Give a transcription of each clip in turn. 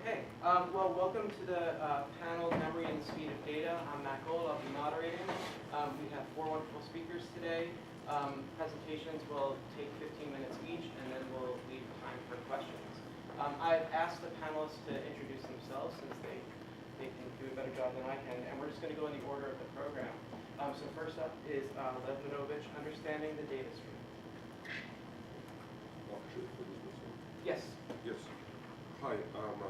Okay, well, welcome to the panel, Memory and the Speed of Data. I'm Matt Gold, I'll be moderating. We have 4 wonderful speakers today. Presentations will take 15 minutes each, and then we'll leave time for questions. I've asked the panelists to introduce themselves since they can do a better job than I can, and we're just going to go in the order of the program. So first up is Lev Manovich, Understanding the Data Stream. Yes. Yes. Hi, I'm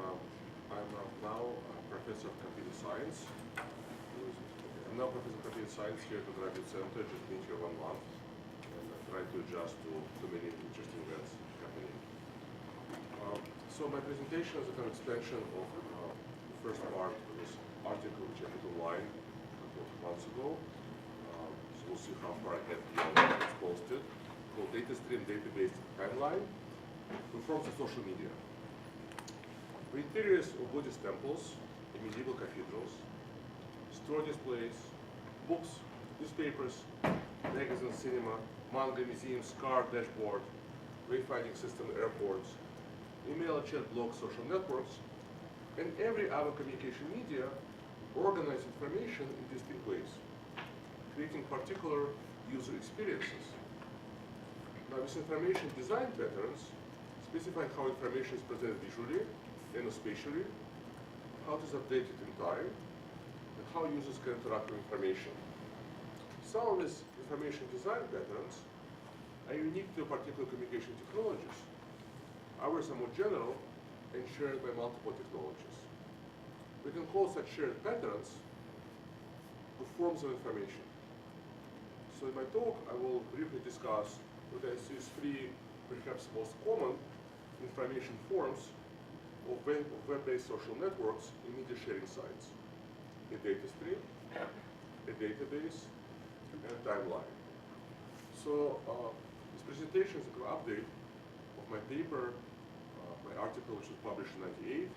now a professor of computer science. I'm now professor of computer science here at the Graduate Center, just been here 1 month, and I try to adjust to many interesting events happening. So my presentation is a kind of extension of the first part of this article which I put online a couple of months ago. So we'll see how far ahead it's posted, called Data Stream Database Timeline in forms of social media. The interiors of Buddhist temples and medieval cathedrals, store displays, books, newspapers, magazines, cinema, manga, museums, car dashboard, wayfinding system, airports, email, chat, blogs, social networks, and every other communication media organize information in distinct ways, creating particular user experiences. Now, this information design patterns specify how information is presented visually and spatially, how it is updated in time, and how users can interact with information. Some of these information design patterns are unique to particular communication technologies. Others are more general and shared by multiple technologies. We can call such shared patterns the forms of information. So in my talk, I will briefly discuss what I see as 3 perhaps most common information forms of web-based social networks and media sharing sites: a data stream, a database, and a timeline. So this presentation is an update of my paper, my article which was published in '98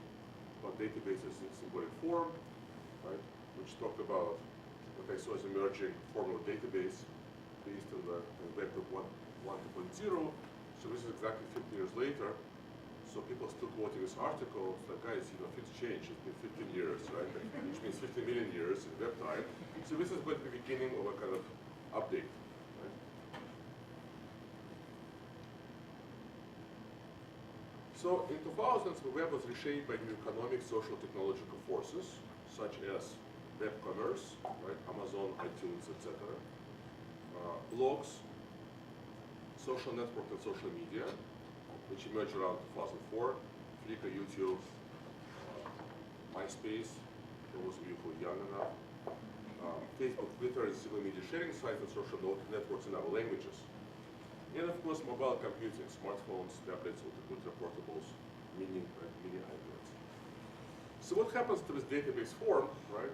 about databases in symbolic form, right, which talked about what I saw as emerging form of database based on the Web 1.0. So this is exactly 15 years later. So people are still quoting this article. It's like, guys, things change. It's been 15 years, right? Which means 15 million years in web time. So this is going to be the beginning of a kind of update. Right? So in 2000s, the web was reshaped by new economic, social, technological forces, such as web commerce, right? Amazon, iTunes, etc. Blogs, social network, and social media, which emerged around 2004, Flickr, YouTube, MySpace, for those of you who are young enough, Facebook, Twitter, and single media sharing sites and social networks in other languages. And of course, mobile computing, smartphones, tablets, ultra portables, mini iPads. So what happens to this database form, right,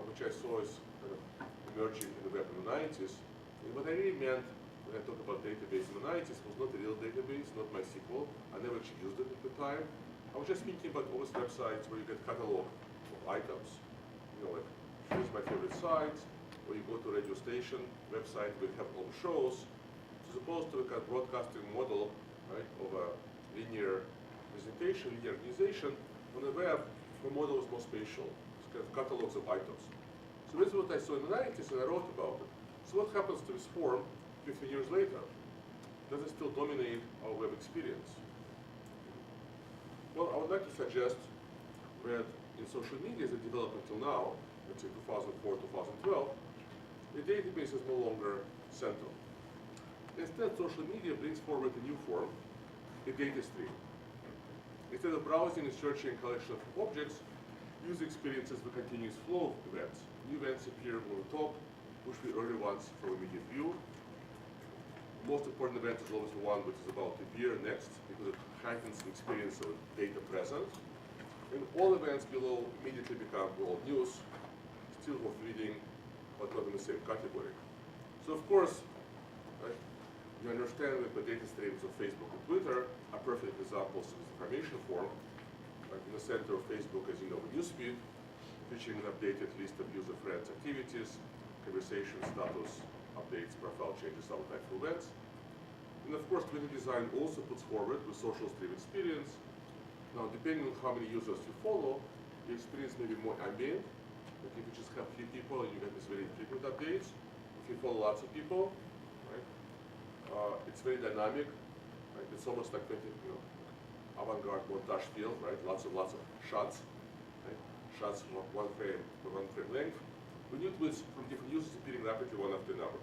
which I saw is kind of emerging in the web in the 90s, and what I really meant when I talk about database in the 90s was not a real database, not MySQL. I never actually used it at the time. I was just thinking about all these websites where you get catalog of items. Like, here's my favorite sites, or you go to a radio station website where you have all the shows. So as opposed to a kind of broadcasting model, right, of a linear presentation, linear organization, on the web, the model is more spatial. It's kind of catalogs of items. So this is what I saw in the 90s, and I wrote about it. So what happens to this form 15 years later? Does it still dominate our web experience? Well, I would like to suggest that in social media as it developed until now, let's say 2004, 2012, the database is no longer central. Instead, social media brings forward a new form, a data stream. Instead of browsing and searching a collection of objects, user experiences the continuous flow of events. New events appear on the top, push the early ones from immediate view. The most important event is always the one which is about to appear next, because it heightens the experience of data present. And all events below immediately become world news, still worth reading, but not in the same category. So of course, right, you understand that the data streams of Facebook and Twitter are perfect examples of this information form. Like in the center of Facebook, as you know, a newsfeed, featuring an updated list of user friends' activities, conversations, status, updates, profile changes, other types of events. And of course, Twitter design also puts forward the social stream experience, Now, depending on how many users you follow, the experience may be more ambient. Like if you just have few people and you get these very frequent updates. If you follow lots of people, right, it's very dynamic. Right? It's almost like avant-garde montage feel, right? Lots of shots, right? Shots from one frame length. We need tweets from different users appearing rapidly one after another.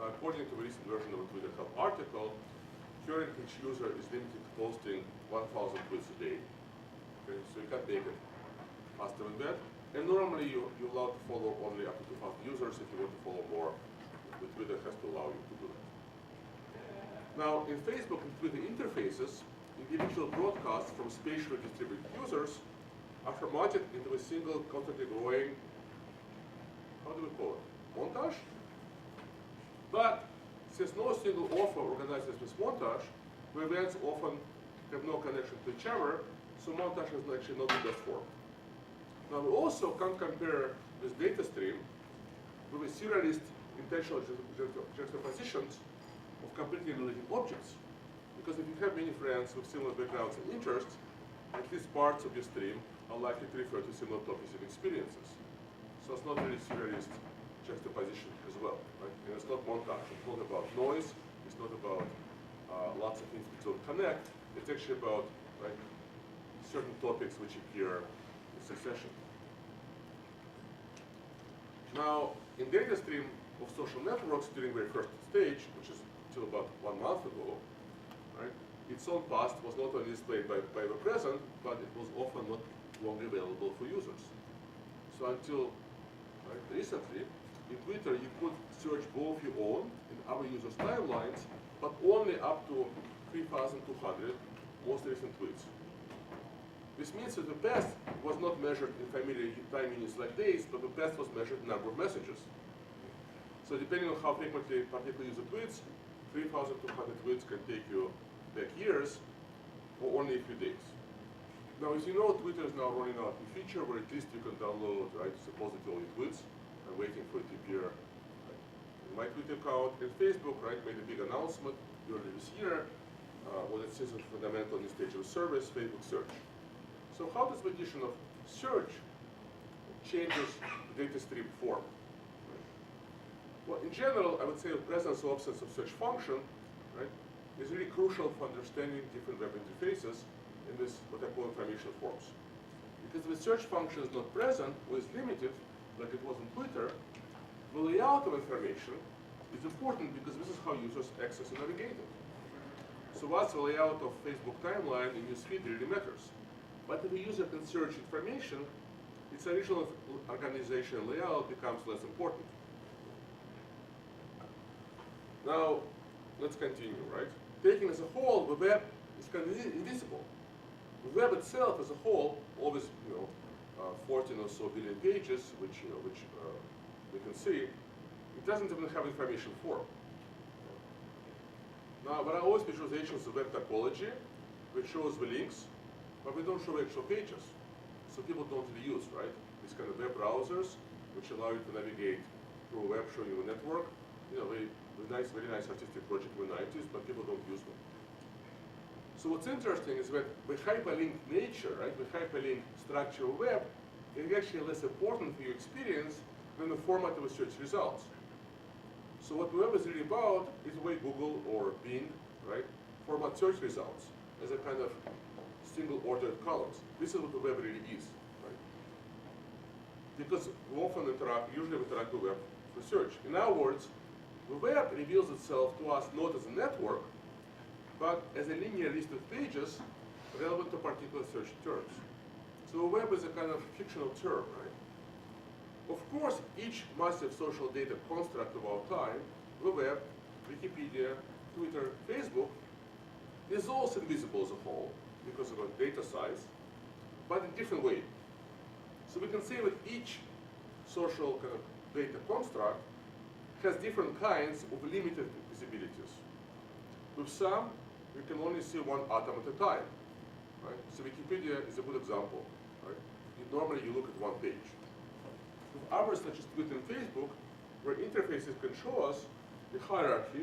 According to the recent version of a Twitter Help article, currently each user is limited to posting 1,000 tweets a day. Okay, so you can't make it faster than that. And normally you're allowed to follow only up to 2,000 users. If you want to follow more, the Twitter has to allow you to do that. Now, in Facebook and Twitter interfaces, individual broadcasts from spatially distributed users are formatted into a single constantly growing, how do we call it, montage? But since no single offer organizes this montage, the events often have no connection to each other, so montage is actually not the best form. Now we also can compare this data stream with a serialist intentional juxtapositions of completely related objects. Because if you have many friends with similar backgrounds and interests, at least parts of your stream are likely to refer to similar topics and experiences. So it's not really serialist juxtaposition as well, right? And it's not montage. It's not about noise. It's not about lots of things that don't connect. It's actually about certain topics which appear in succession. Now, in data stream of social networks during their first stage, which is till about 1 month ago, right, its own past was not only displayed by the present, but it was often not longer available for users. So until recently, in Twitter, you could search both your own and other users' timelines, but only up to 3,200 most recent tweets. This means that the best was not measured in familiar time units like days, but the best was measured in number of messages. So depending on how frequently a particular user tweets, 3,200 tweets can take you back years or only a few days. Now, as you know, Twitter is now rolling out a feature where at least you can download supposedly tweets. I'm waiting for it to appear in my Twitter account. And Facebook made a big announcement earlier this year when it says a fundamental new stage of service, Facebook search. So how does the addition of search changes the data stream form? Well, in general, I would say the presence or absence of such function is really crucial for understanding different web interfaces in this what I call information forms. Because if the search function is not present or is limited, like it was on Twitter, the layout of information is important because this is how users access and navigate it. So what's the layout of Facebook timeline in newsfeed really matters. But if a user can search information, its original organization and layout becomes less important. Now, let's continue, right? Taken as a whole, the web is kind of invisible. The web itself as a whole, always, 14 or so billion pages, which we can see, it doesn't even have information form. Now, there are always visualizations of web topology, which shows the links, but we don't show actual pages. So people don't really use, these kind of web browsers, which allow you to navigate through a web showing you a network. Very nice artistic project in the 90s, but people don't use them. So what's interesting is that the hyperlinked nature, the hyperlinked structure of web is actually less important for your experience than the format of the search results. So what web is really about is the way Google or Bing, format search results as a kind of single ordered columns. This is what the web really is, Because we often usually interact with web for search. In other words, the web reveals itself to us not as a network, but as a linear list of pages relevant to particular search terms. So the web is a kind of fictional term, Of course, each massive social data construct of our time, the web, Wikipedia, Twitter, Facebook, is also invisible as a whole because of our data size, but in a different way. So we can say that each social kind of data construct has different kinds of limited visibilities. With some, we can only see one atom at a time. So Wikipedia is a good example. Normally you look at one page. With others such as Twitter and Facebook, where interfaces can show us the hierarchy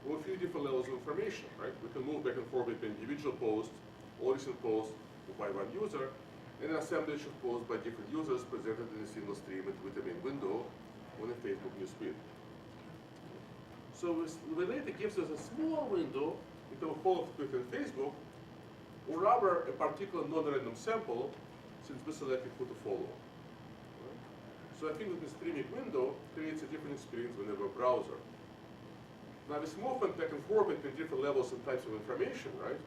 of a few different levels of information. We can move back and forth between individual posts, all recent posts, by one user, and an assemblage of posts by different users presented in a single stream with the main window on a Facebook newsfeed. So Related gives us a small window into a whole of Twitter and Facebook, or rather a particular non-random sample, since we selected who to follow. So I think that the streaming window creates a different experience in a web browser. Now this movement back and forth between different levels and types of information, right?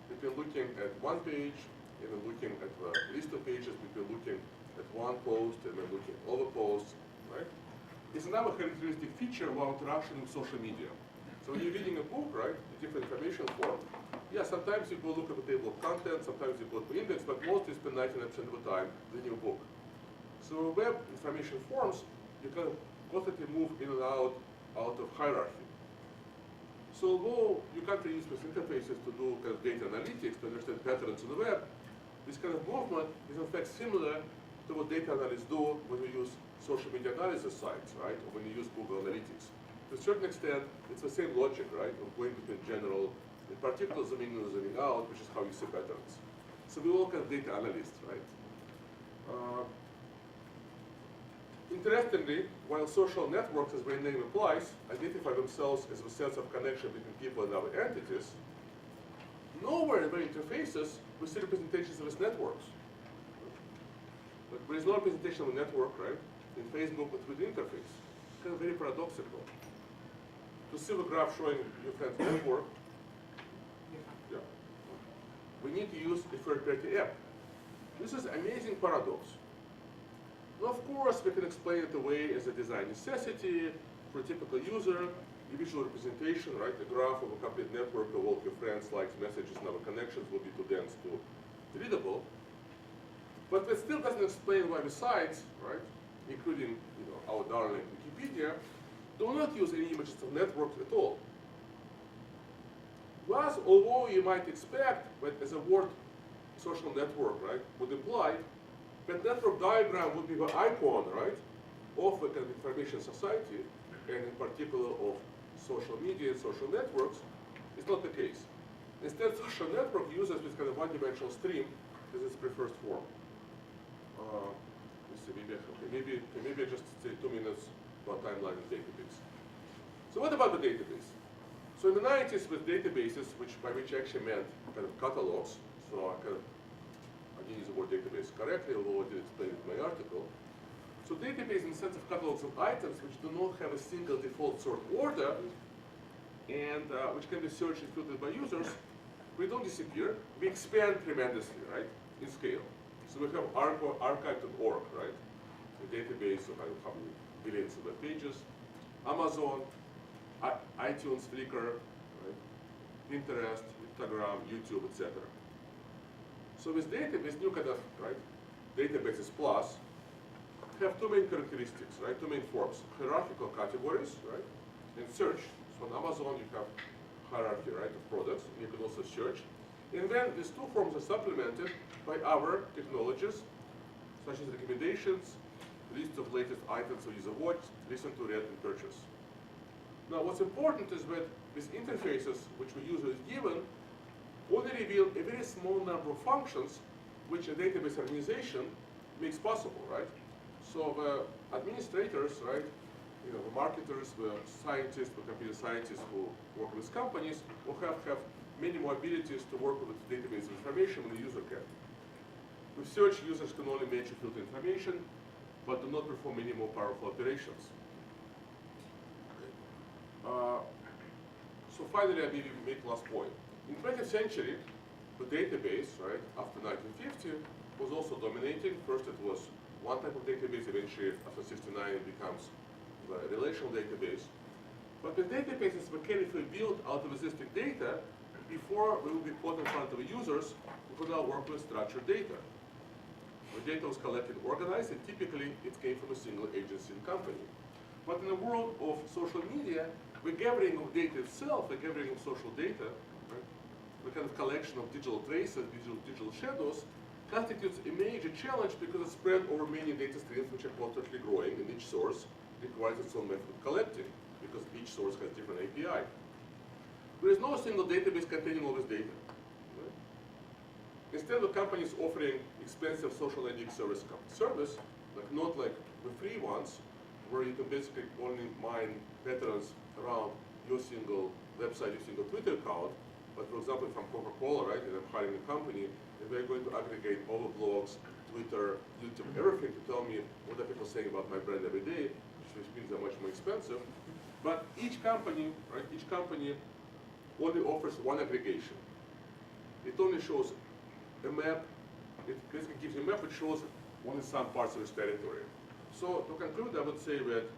Between looking at one page and then looking at the list of pages, between looking at one post and then looking at all the posts, right? Is another characteristic feature of our interaction with social media. So when you're reading a book, right, a different information form, yeah, sometimes you go look at the table of contents, sometimes you go to index, but mostly you spend 99% of the time reading a book. So web information forms, you can constantly move in and out of hierarchy. So although you can't really use these interfaces to do kind of data analytics, to understand patterns in the web, this kind of movement is in fact similar to what data analysts do when we use social media analysis sites, right? Or when you use Google Analytics. To a certain extent, it's the same logic, right? Of going between general, in particular zooming in and zooming out, which is how you see patterns. So we all kind of data analysts, right? Interestingly, while social networks, as their name implies, identify themselves as a sense of connection between people and other entities, nowhere in their interfaces we see representations of these networks. But there is no representation of a network, right, in Facebook with the interface. Kind of very paradoxical. To see the graph showing your friend's network, yeah, we need to use a third-party app. This is an amazing paradox. Now, of course, we can explain it away as a design necessity for a typical user, a visual representation, right? A graph of a complete network of all your friends, likes, messages, and other connections will be too dense to readable. But that still doesn't explain why the sites, right, including our darling Wikipedia, do not use any images of networks at all. Thus, although you might expect that as a word social network, right, would imply that network diagram would be the icon, right, of the kind of information society, and in particular of social media and social networks, is not the case. Instead, social network uses this kind of one-dimensional stream as its preferred form. Let's see, maybe I just say 2 minutes about timeline and database. So what about the database? So in the 90s with databases, by which I actually meant kind of catalogs, so I didn't use the word database correctly, although I did explain it in my article. So database in the sense of catalogs of items which do not have a single default sort order, and which can be searched and filtered by users, we don't disappear, we expand tremendously, right, in scale. So we have archive.org, right, a database of how many billions of web pages, Amazon, iTunes, Flickr, right, Pinterest, Instagram, YouTube, etc. So this database, new kind of, right, databases plus, have two main characteristics, right, two main forms, hierarchical categories, right, and search. So on Amazon you have hierarchy, right, of products, and you can also search. And then these two forms are supplemented by other technologies, such as recommendations, lists of latest items a user watched, listen to, read, and purchase. Now what's important is that these interfaces, which we use as given, only reveal a very small number of functions which a database organization makes possible, right? So the administrators, right, the marketers, the scientists, the computer scientists who work with companies will have many more abilities to work with the database information than the user can. With search, users can only match or filter information, but do not perform any more powerful operations. So finally, I maybe make last point. In the 20th century, the database, right, after 1950, was also dominating. First it was one type of database, eventually after 69 it becomes the relational database. But the databases were carefully built out of existing data before we would be put in front of the users who could now work with structured data. The data was collected and organized, and typically it came from a single agency and company. But in the world of social media, the gathering of data itself, the gathering of social data, right, the kind of collection of digital traces, digital shadows, constitutes a major challenge because it's spread over many data streams which are constantly growing, and each source requires its own method of collecting because each source has different API. There is no single database containing all this data. Right? instead of companies offering expensive social network service, like not like the free ones, where you can basically only mine patterns around your single website, your single Twitter account. But for example, from Coca-Cola, right, and I'm hiring a company, and we're going to aggregate all the blogs, Twitter, YouTube, everything to tell me what are people saying about my brand every day, which means they're much more expensive. But each company, right, each company only offers one aggregation. It only shows a map. It basically gives you a map which shows only some parts of its territory. So to conclude, I would say that,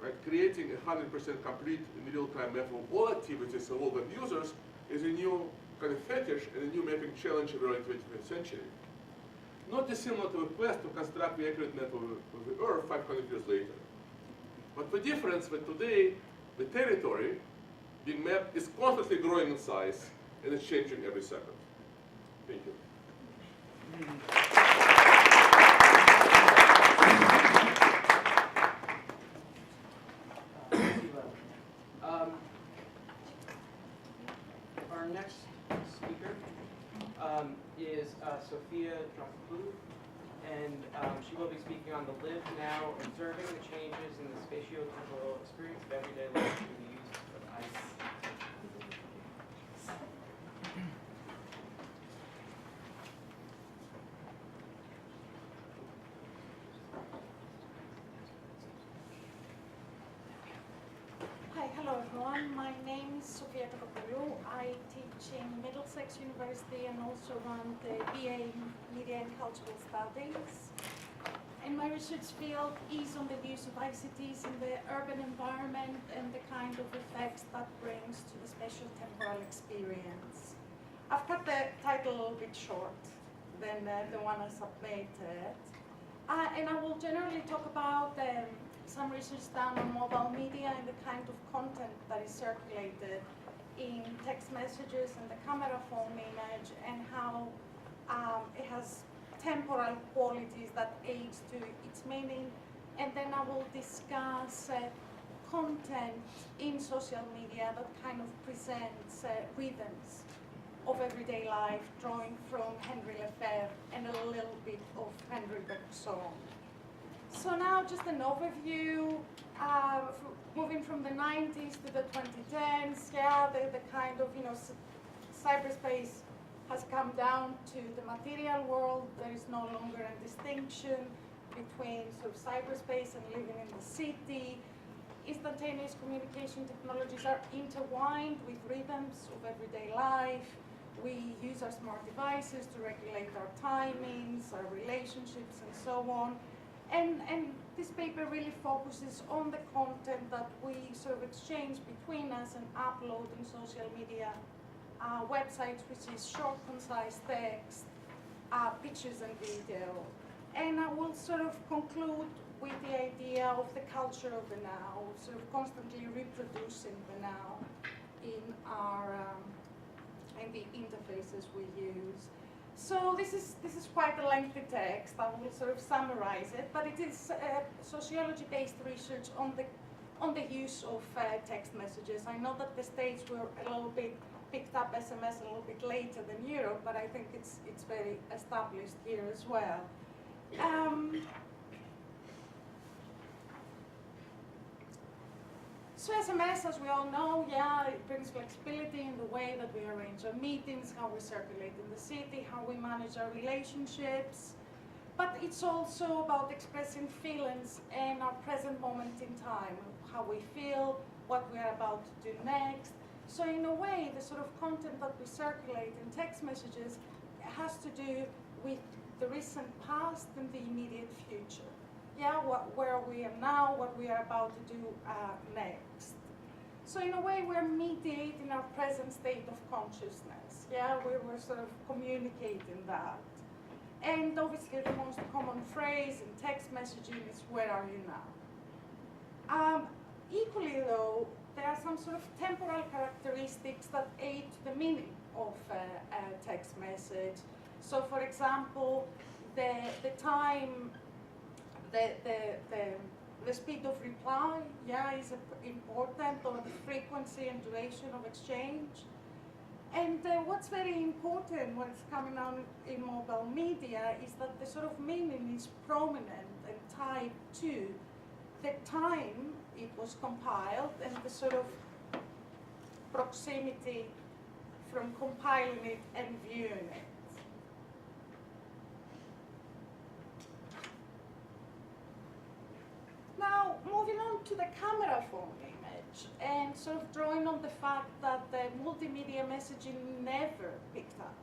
right, creating a 100% complete real-time map of all activities of all web users is a new kind of fetish and a new mapping challenge in the early 21st century. Not dissimilar to a quest to construct the accurate map of the Earth 500 years later. But the difference that today, the territory being mapped is constantly growing in size and it's changing every second. Thank you. Our next speaker is Sophia Drakopoulou, and she will be speaking on the live now, observing the changes in the spatiotemporal experience of everyday life through the use of ICTs. Hi, hello everyone. My name is Sophia Drakopoulou. I teach in Middlesex University and also run the BA in Media and Cultural Studies. And my research field is on the use of ICTs in the urban environment and the kind of effects that brings to the spatial temporal experience. I've cut the title a little bit short than the one I submitted. And I will generally talk about some research done on mobile media and the kind of content that is circulated in text messages and the camera phone image, and how it has temporal qualities that aid to its meaning. And then I will discuss content in social media that kind of presents rhythms of everyday life, drawing from Henry Lefebvre and a little bit of Henry Bergson. So now just an overview, moving from the 90s to the 2010s, yeah, the kind of, cyberspace has come down to the material world. There is no longer a distinction between sort of cyberspace and living in the city. Instantaneous communication technologies are intertwined with rhythms of everyday life. We use our smart devices to regulate our timings, our relationships, and so on. And this paper really focuses on the content that we sort of exchange between us and upload in social media websites, which is short, concise text, pictures and video. And I will sort of conclude with the idea of the culture of the now, sort of constantly reproducing the now in our in the interfaces we use. So this is quite a lengthy text. I will sort of summarize it, but it is sociology-based research on the use of text messages. I know that the States were a little bit picked up SMS a little bit later than Europe, but I think it's very established here as well. So SMS, as we all know, yeah, it brings flexibility in the way that we arrange our meetings, how we circulate in the city, how we manage our relationships. But it's also about expressing feelings in our present moment in time, how we feel, what we are about to do next. So in a way, the sort of content that we circulate in text messages has to do with the recent past and the immediate future. Yeah, where we are now, what we are about to do next. So in a way, we're mediating our present state of consciousness. Yeah, we're sort of communicating that. And obviously, the most common phrase in text messaging is, "Where are you now?" Equally, though, there are some sort of temporal characteristics that aid the meaning of a text message. So, for example, the time. The speed of reply, yeah, is important, or the frequency and duration of exchange. And what's very important when it's coming out in mobile media is that the sort of meaning is prominent and tied to the time it was compiled and the sort of proximity from compiling it and viewing it. Now, moving on to the camera phone image and sort of drawing on the fact that the multimedia messaging never picked up.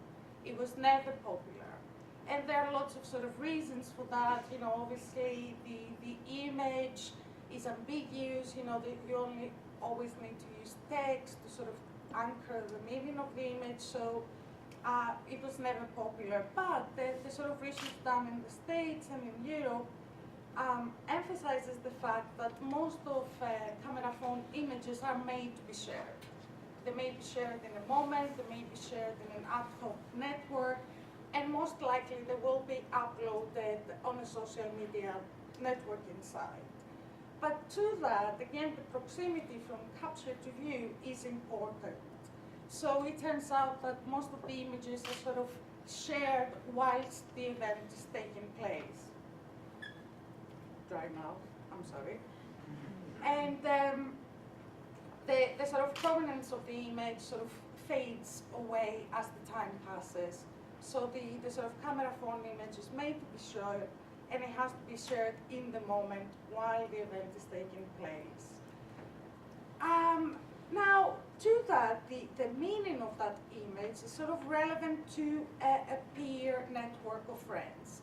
It was never popular. And there are lots of sort of reasons for that. You know, obviously the image is ambiguous. You know, you only always need to use text to sort of anchor the meaning of the image. So it was never popular. But the sort of research done in the States and in Europe emphasizes the fact that most of camera phone images are made to be shared. They may be shared in a moment, they may be shared in an ad hoc network, and most likely they will be uploaded on a social media networking site. But to that, again, the proximity from capture to view is important. So it turns out that most of the images are sort of shared whilst the event is taking place. Dry mouth, I'm sorry. And the sort of prominence of the image sort of fades away as the time passes. So the sort of camera phone image is made to be shared, and it has to be shared in the moment while the event is taking place. Now, to that, the meaning of that image is sort of relevant to a peer network of friends.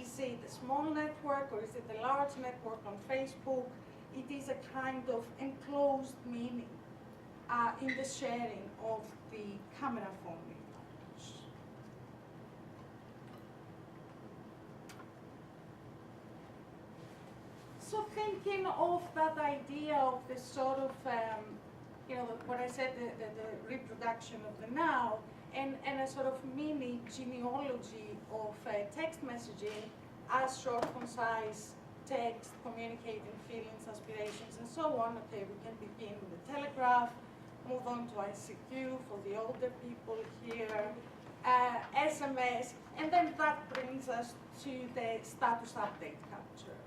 Is it a small network or is it a large network on Facebook? It is a kind of enclosed meaning in the sharing of the camera phone image. So thinking of that idea of the sort of, you know, what I said, the reproduction of the now, and a sort of mini genealogy of text messaging as short, concise text, communicating feelings, aspirations, and so on. Okay, we can begin with the telegraph, move on to ICQ for the older people here, SMS, and then that brings us to the status update culture.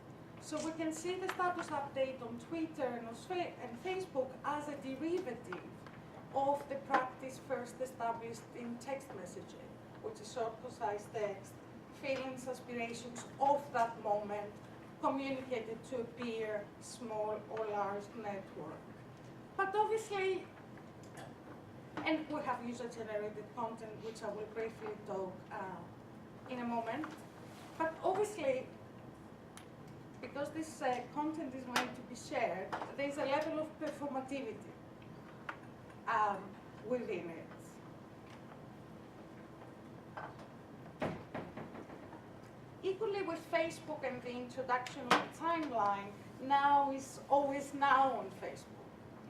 So we can see the status update on Twitter and Facebook as a derivative of the practice first established in text messaging, which is short, concise text, feelings, aspirations of that moment, communicated to a peer, small or large network. But obviously, and we have user-generated content, which I will briefly talk in a moment. But obviously, because this content is meant to be shared, there is a level of performativity within it. Equally with Facebook and the introduction of the timeline, now is always now on Facebook.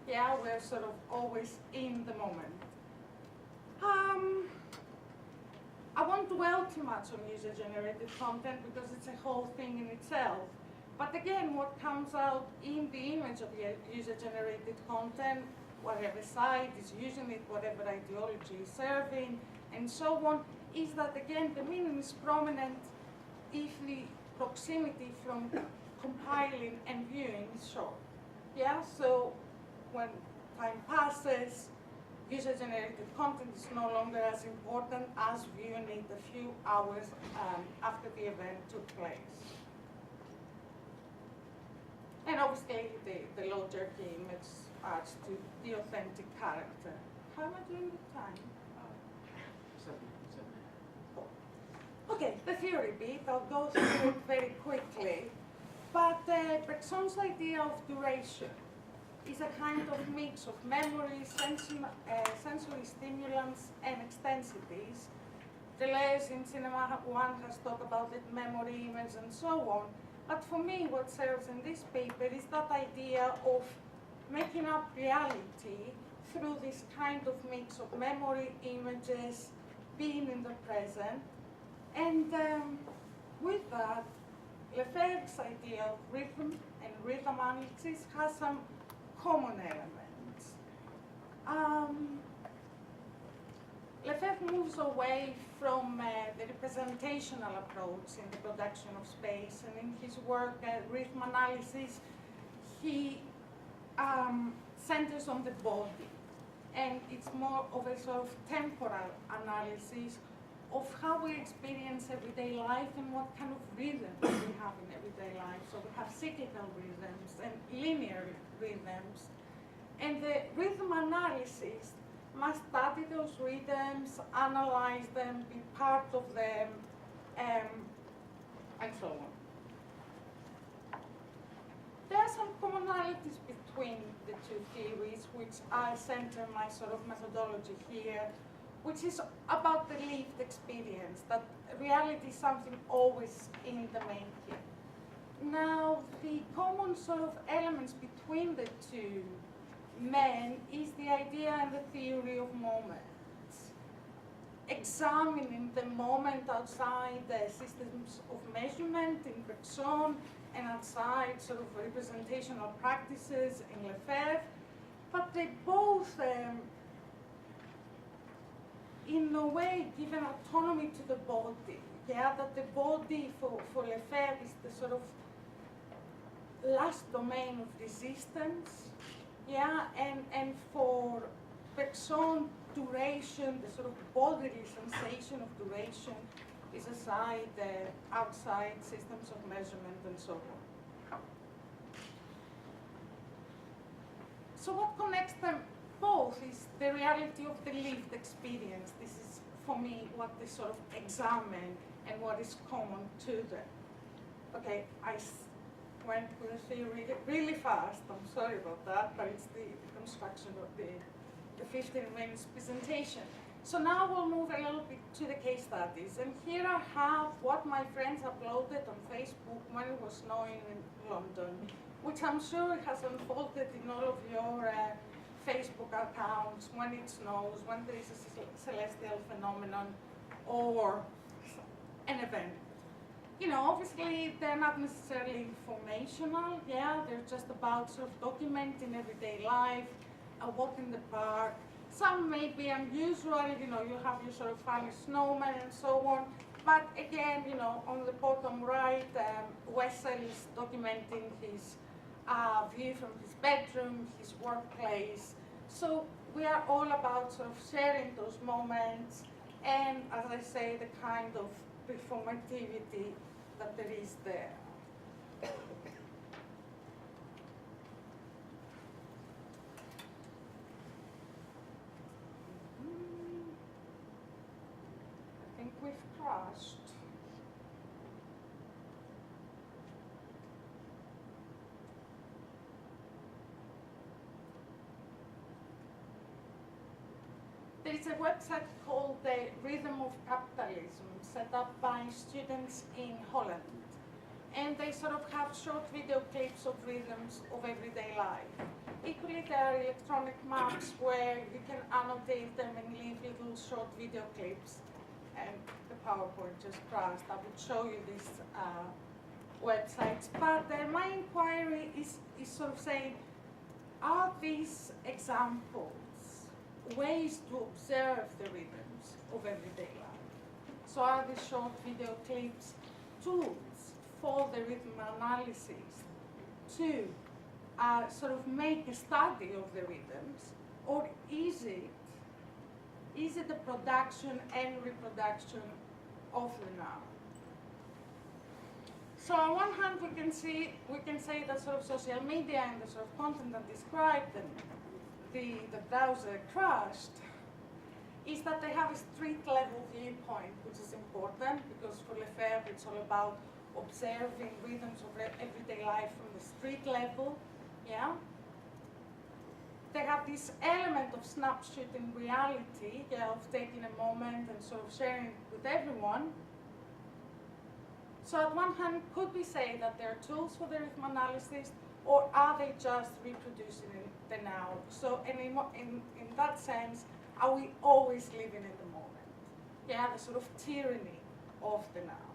Yeah, we're sort of always in the moment. I won't dwell too much on user-generated content because it's a whole thing in itself. But again, what comes out in the image of user-generated content, whatever site is using it, whatever ideology is serving, and so on, is that again, the meaning is prominent if the proximity from compiling and viewing is short. Yeah, so when time passes, user-generated content is no longer as important as viewing it a few hours after the event took place. And obviously, the low jerky image adds to the authentic character. How am I doing with time? 7. Okay, the theory bit, I'll go through it very quickly. But Bergson's idea of duration is a kind of mix of memory, sensory stimulants, and extensities. Deleuze in Cinema 1 has talked about it, memory, image, and so on. But for me, what serves in this paper is that idea of making up reality through this kind of mix of memory, images, being in the present. And with that, Lefebvre's idea of rhythm and rhythm analysis has some common elements. Lefebvre moves away from the representational approach in the production of space, and in his work, Rhythm Analysis, he centers on the body, and it's more of a sort of temporal analysis of how we experience everyday life and what kind of rhythms we have in everyday life. So we have cyclical rhythms and linear rhythms, and the rhythm analysis must study those rhythms, analyze them, be part of them, and so on. There are some commonalities between the two theories, which I center my sort of methodology here, which is about the lived experience, that reality is something always in the making. Now, the common sort of elements between the two men is the idea and the theory of moments, examining the moment outside the systems of measurement in Bergson and outside sort of representational practices in Lefebvre, but they both, in a way, give an autonomy to the body. Yeah, that the body for Lefebvre is the sort of last domain of resistance. Yeah, and for Bergson, duration, the sort of bodily sensation of duration, is aside outside systems of measurement and so on. So what connects them both is the reality of the lived experience. This is, for me, what they sort of examine and what is common to them. Okay, I went with the theory really fast. I'm sorry about that, but it's the construction of the 15 minutes presentation. So now we'll move a little bit to the case studies. And here I have what my friends uploaded on Facebook when it was snowing in London, which I'm sure has unfolded in all of your Facebook accounts when it snows, when there is a celestial phenomenon or an event. You know, obviously they're not necessarily informational, yeah, they're just about sort of documenting everyday life, a walk in the park. Some may be unusual, you know, you have your sort of funny snowman and so on. But again, you know, on the bottom right, Wessel is documenting his view from his bedroom, his workplace. So we are all about sort of sharing those moments and, as I say, the kind of performativity that there is there. I think we've crashed. There is a website called the Rhythm of Capitalism, set up by students in Holland. And they sort of have short video clips of rhythms of everyday life. Equally, there are electronic maps where you can annotate them and leave little short video clips. And the PowerPoint just crashed. I would show you these websites. But my inquiry is sort of saying, are these examples ways to observe the rhythms of everyday life? So are these short video clips tools for the rhythm analysis to sort of make a study of the rhythms, or is it the production and reproduction of the now? So on one hand, we can say that sort of social media and the sort of content that described them, the browser crashed, is that they have a street level viewpoint, which is important because for Lefebvre it's all about observing rhythms of everyday life from the street level. Yeah. They have this element of snapshotting reality, yeah, of taking a moment and sort of sharing it with everyone. So at one hand, could we say that there are tools for the rhythm analysis, or are they just reproducing the now? So in that sense, are we always living in the moment? Yeah, the sort of tyranny of the now.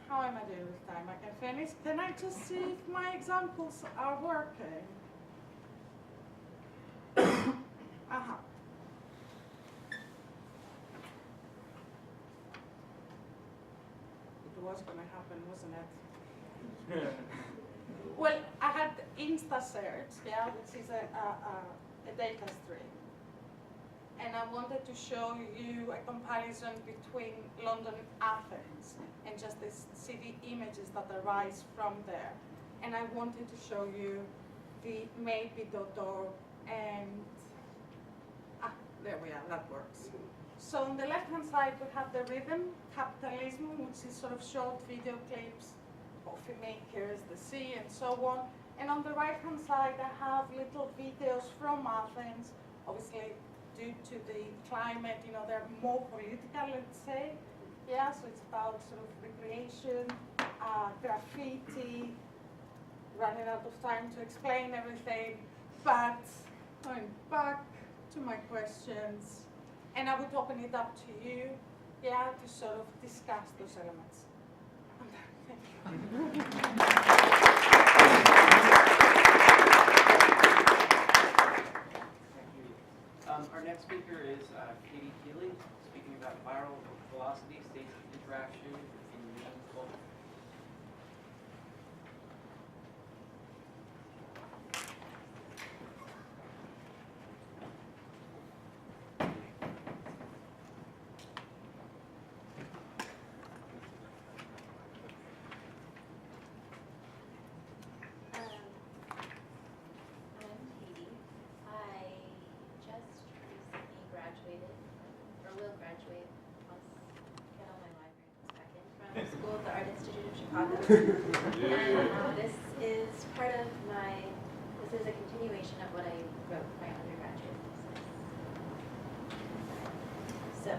How am I doing with time? I can finish. Can I just see if my examples are working? was going to happen, wasn't it? Well, I had Insta search, yeah, which is a data stream. And I wanted to show you a comparison between London and Athens and just the city images that arise from there. And I wanted to show you the maybe.org and, there we are, that works. So on the left-hand side, we have the rhythm, capitalism, which is sort of short video clips, coffee makers, the sea, and so on. And on the right-hand side, I have little videos from Athens, obviously due to the climate, you know, they're more political, let's say. Yeah, so it's about sort of recreation, graffiti, running out of time to explain everything, but going back to my questions, and I would open it up to you, yeah, to sort of discuss those elements. Thank you. Our next speaker is Caitie Kealy, speaking about viral velocity, states of interaction in meme culture. School at the Art Institute of Chicago. And this is a continuation of what I wrote my undergraduate thesis. So,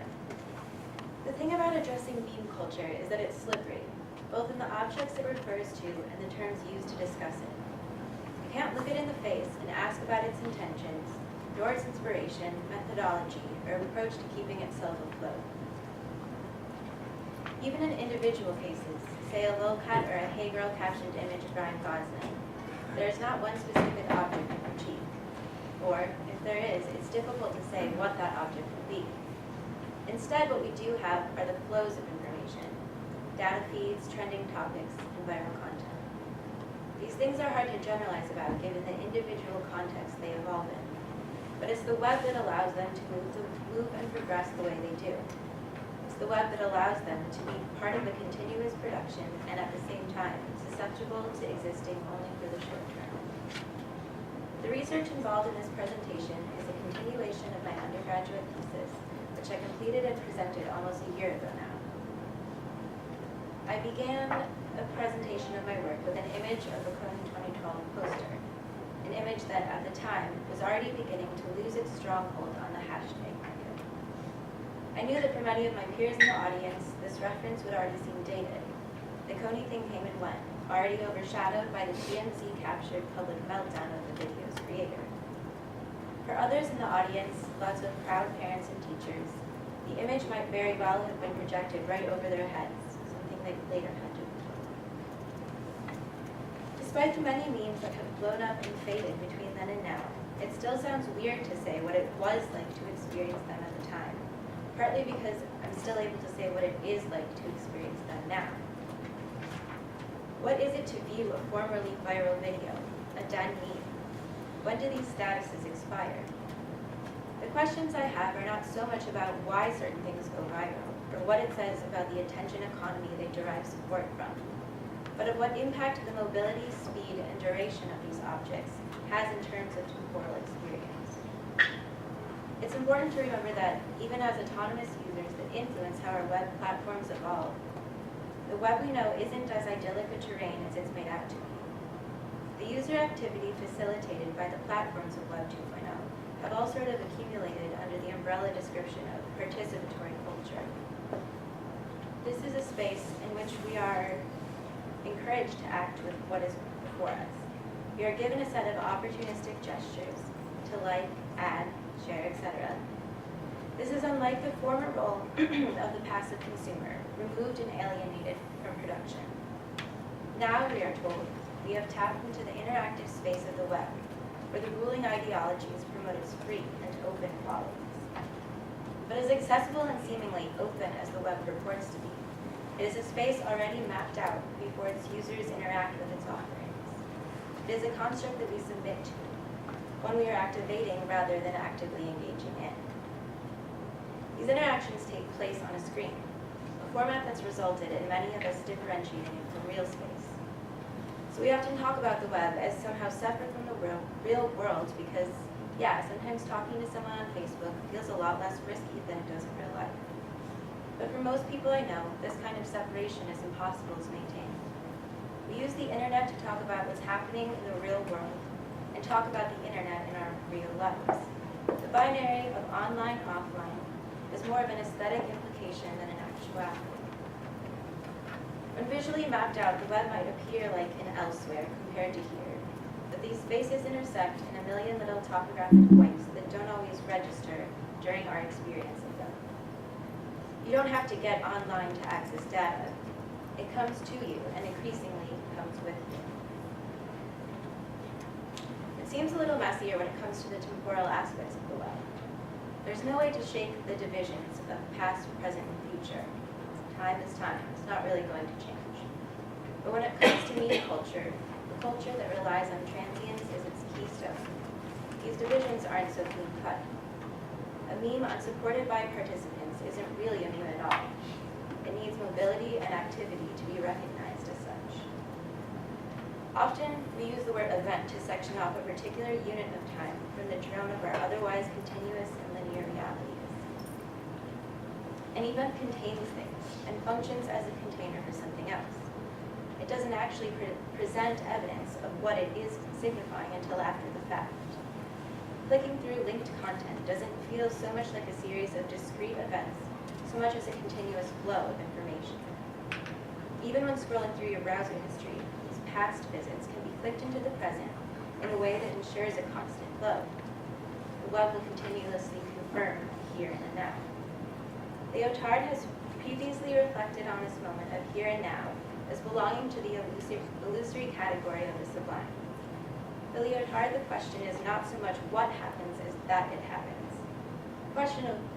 the thing about addressing meme culture is that it's slippery, both in the objects it refers to and the terms used to discuss it. You can't look it in the face and ask about its intentions, nor its inspiration, methodology, or approach to keeping itself afloat. Even in individual cases, say a lolcat or a Hey Girl captioned image of Ryan Gosling, there is not one specific object to critique. Or, if there is, it's difficult to say what that object will be. Instead, what we do have are the flows of information, data feeds, trending topics, and viral content. These things are hard to generalize about given the individual context they evolve in, but it's the web that allows them to move and progress the way they do. The web that allows them to be part of a continuous production and at the same time susceptible to existing only for the short term. The research involved in this presentation is a continuation of my undergraduate thesis, which I completed and presented almost a year ago now. I began a presentation of my work with an image of the Cone 2012 poster, an image that at the time was already beginning to lose its stronghold on the hashtag. I knew that for many of my peers in the audience, this reference would already seem dated. The Coney thing came and went, already overshadowed by the TMZ-captured public meltdown of the video's creator. For others in the audience, lots of proud parents and teachers, the image might very well have been projected right over their heads, something they later had to control. Despite the many memes that have blown up and faded between then and now, it still sounds weird to say what it was like to experience them at the time. Partly because I'm still able to say what it is like to experience them now. What is it to view a formerly viral video, a done meme? When do these statuses expire? The questions I have are not so much about why certain things go viral, or what it says about the attention economy they derive support from, but of what impact the mobility, speed, and duration of these objects has in terms of temporal experience. It's important to remember that, even as autonomous users that influence how our web platforms evolve, the web we know isn't as idyllic a terrain as it's made out to be. The user activity facilitated by the platforms of Web 2.0 have all sort of accumulated under the umbrella description of participatory culture. This is a space in which we are encouraged to act with what is before us. We are given a set of opportunistic gestures to like, add, share, etc. This is unlike the former role of the passive consumer, removed and alienated from production. Now, we are told, we have tapped into the interactive space of the web, where the ruling ideologies promote its free and open qualities. But as accessible and seemingly open as the web purports to be, It is a space already mapped out before its users interact with its offerings. It is a construct that we submit to, one we are activating rather than actively engaging in. These interactions take place on a screen, a format that's resulted in many of us differentiating it from real space. So we often talk about the web as somehow separate from the real world because, yeah, sometimes talking to someone on Facebook feels a lot less risky than it does in real life. But for most people I know, this kind of separation is impossible to maintain. We use the internet to talk about what's happening in the real world and talk about the internet in our real lives. The binary of online, offline is more of an aesthetic implication than an actuality. When visually mapped out, the web might appear like an elsewhere compared to here, but these spaces intersect in a million little topographic points that don't always register during our experience of them. You don't have to get online to access data. It comes to you and increasingly comes with you. It seems a little messier when it comes to the temporal aspects of the web. There's no way to shake the divisions of past, present, and future. Time is time. It's not really going to change. But when it comes to meme culture, the culture that relies on transience is its keystone. These divisions aren't so clean-cut. A meme unsupported by participants isn't really a meme at all. It needs mobility and activity to be recognized as such. Often, we use the word event to section off a particular unit of time from the drone of our otherwise continuous and linear realities. An event contains things and functions as a container for something else. It doesn't actually present evidence of what it is signifying until after the fact. Clicking through linked content doesn't feel so much like a series of discrete events, so much as a continuous flow of information. Even when scrolling through your browser history, these past visits can be clicked into the present in a way that ensures a constant flow. The web will continuously confirm here and now. Leotard has previously reflected on this moment of here and now as belonging to the illusory category of the sublime. For Leotard, the question is not so much what happens as that it happens. The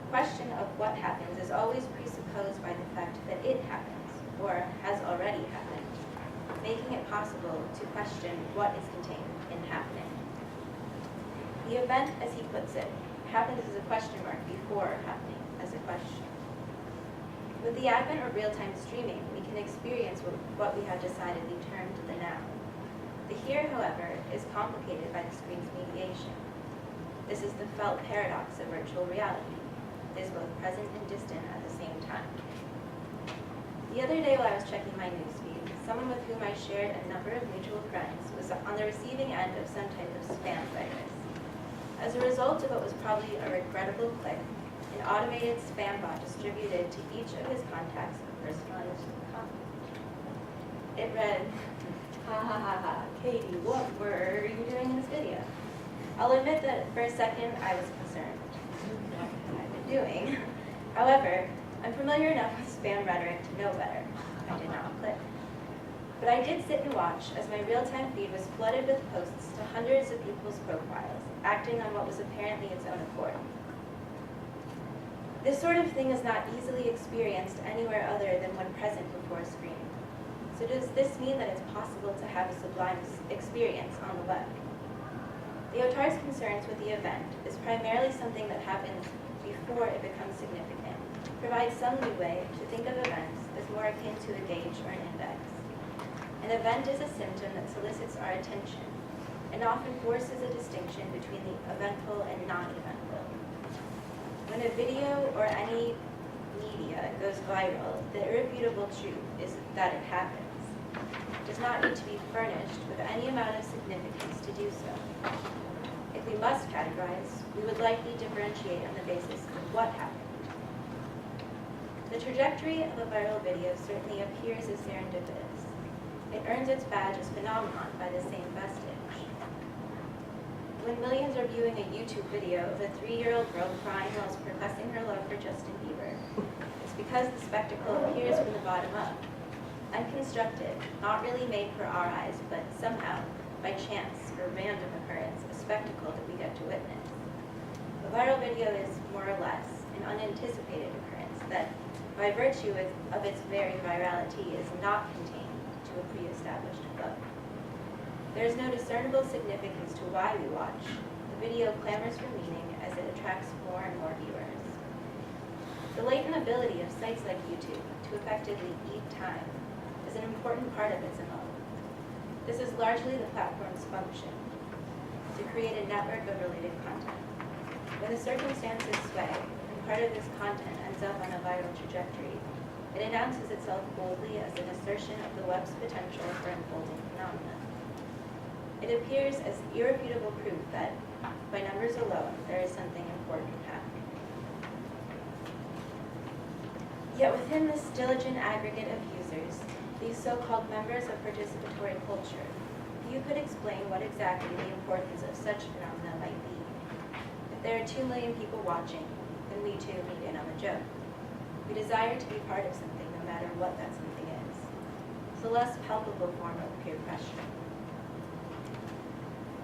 question of what happens is always presupposed by the fact that it happens, or has already happened, making it possible to question what is contained in happening. The event, as he puts it, happens as a question mark before happening as a question. With the advent of real-time streaming, we can experience what we have decidedly termed the now. The here, however, is complicated by the screen's mediation. This is the felt paradox of virtual reality. It is both present and distant at the same time. The other day while I was checking my newsfeed, someone with whom I shared a number of mutual friends was on the receiving end of some type of spam virus. As a result of what was probably a regrettable click, an automated spam bot distributed to each of his contacts a personalized comment. It read, "Ha ha ha ha, Caitie, what were you doing in this video?" I'll admit that for a second I was concerned. What have I been doing? However, I'm familiar enough with spam rhetoric to know better. I did not click. But I did sit and watch as my real-time feed was flooded with posts to hundreds of people's profiles, acting on what was apparently its own accord. This sort of thing is not easily experienced anywhere other than when present before a screen. So does this mean that it's possible to have a sublime experience on the web? Leotard's concerns with the event is primarily something that happens before it becomes significant, provides some leeway to think of events as more akin to a gauge or an index. An event is a symptom that solicits our attention and often forces a distinction between the eventful and non-eventful. When a video or any media goes viral, the irrefutable truth is that it happens. It does not need to be furnished with any amount of significance to do so. If we must categorize, we would likely differentiate on the basis of what happened. The trajectory of a viral video certainly appears as serendipitous. It earns its badge as phenomenon by the same vestige. When millions are viewing a YouTube video of a 3-year-old girl crying while professing her love for Justin Bieber, it's because the spectacle appears from the bottom up, unconstructed, not really made for our eyes, but somehow, by chance or random occurrence, a spectacle that we get to witness. A viral video is, more or less, an unanticipated occurrence that, by virtue of its very virality, is not contained to a pre-established flow. There is no discernible significance to why we watch. The video clamors for meaning as it attracts more and more viewers. The latent ability of sites like YouTube to effectively eat time is an important part of its MO. This is largely the platform's function, to create a network of related content. When the circumstances sway, and part of this content ends up on a viral trajectory, it announces itself boldly as an assertion of the web's potential for unfolding phenomena. It appears as irrefutable proof that, by numbers alone, there is something important happening. Yet within this diligent aggregate of users, these so-called members of participatory culture, you could explain what exactly the importance of such phenomena might be. If there are 2 million people watching, then we too need in on the joke. We desire to be part of something no matter what that something is. It's a less palpable form of peer pressure.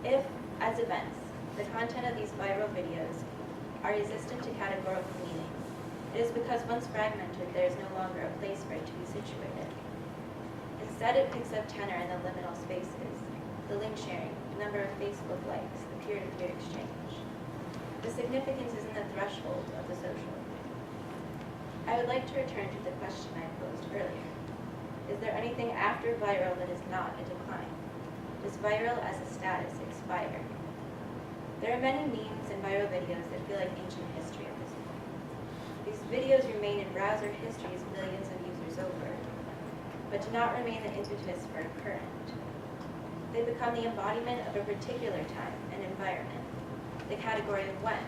If, as events, the content of these viral videos are resistant to categorical meaning, it is because once fragmented, there is no longer a place for it to be situated. Instead, it picks up tenor in the liminal spaces, the link sharing, the number of Facebook likes, the peer-to-peer exchange. The significance is in the threshold of the social. I would like to return to the question I posed earlier. Is there anything after viral that is not a decline? Does viral as a status expire? There are many memes and viral videos that feel like ancient history at this point. These videos remain in browser histories millions of users over, but do not remain the impetus for a current. They become the embodiment of a particular time and environment, the category of when,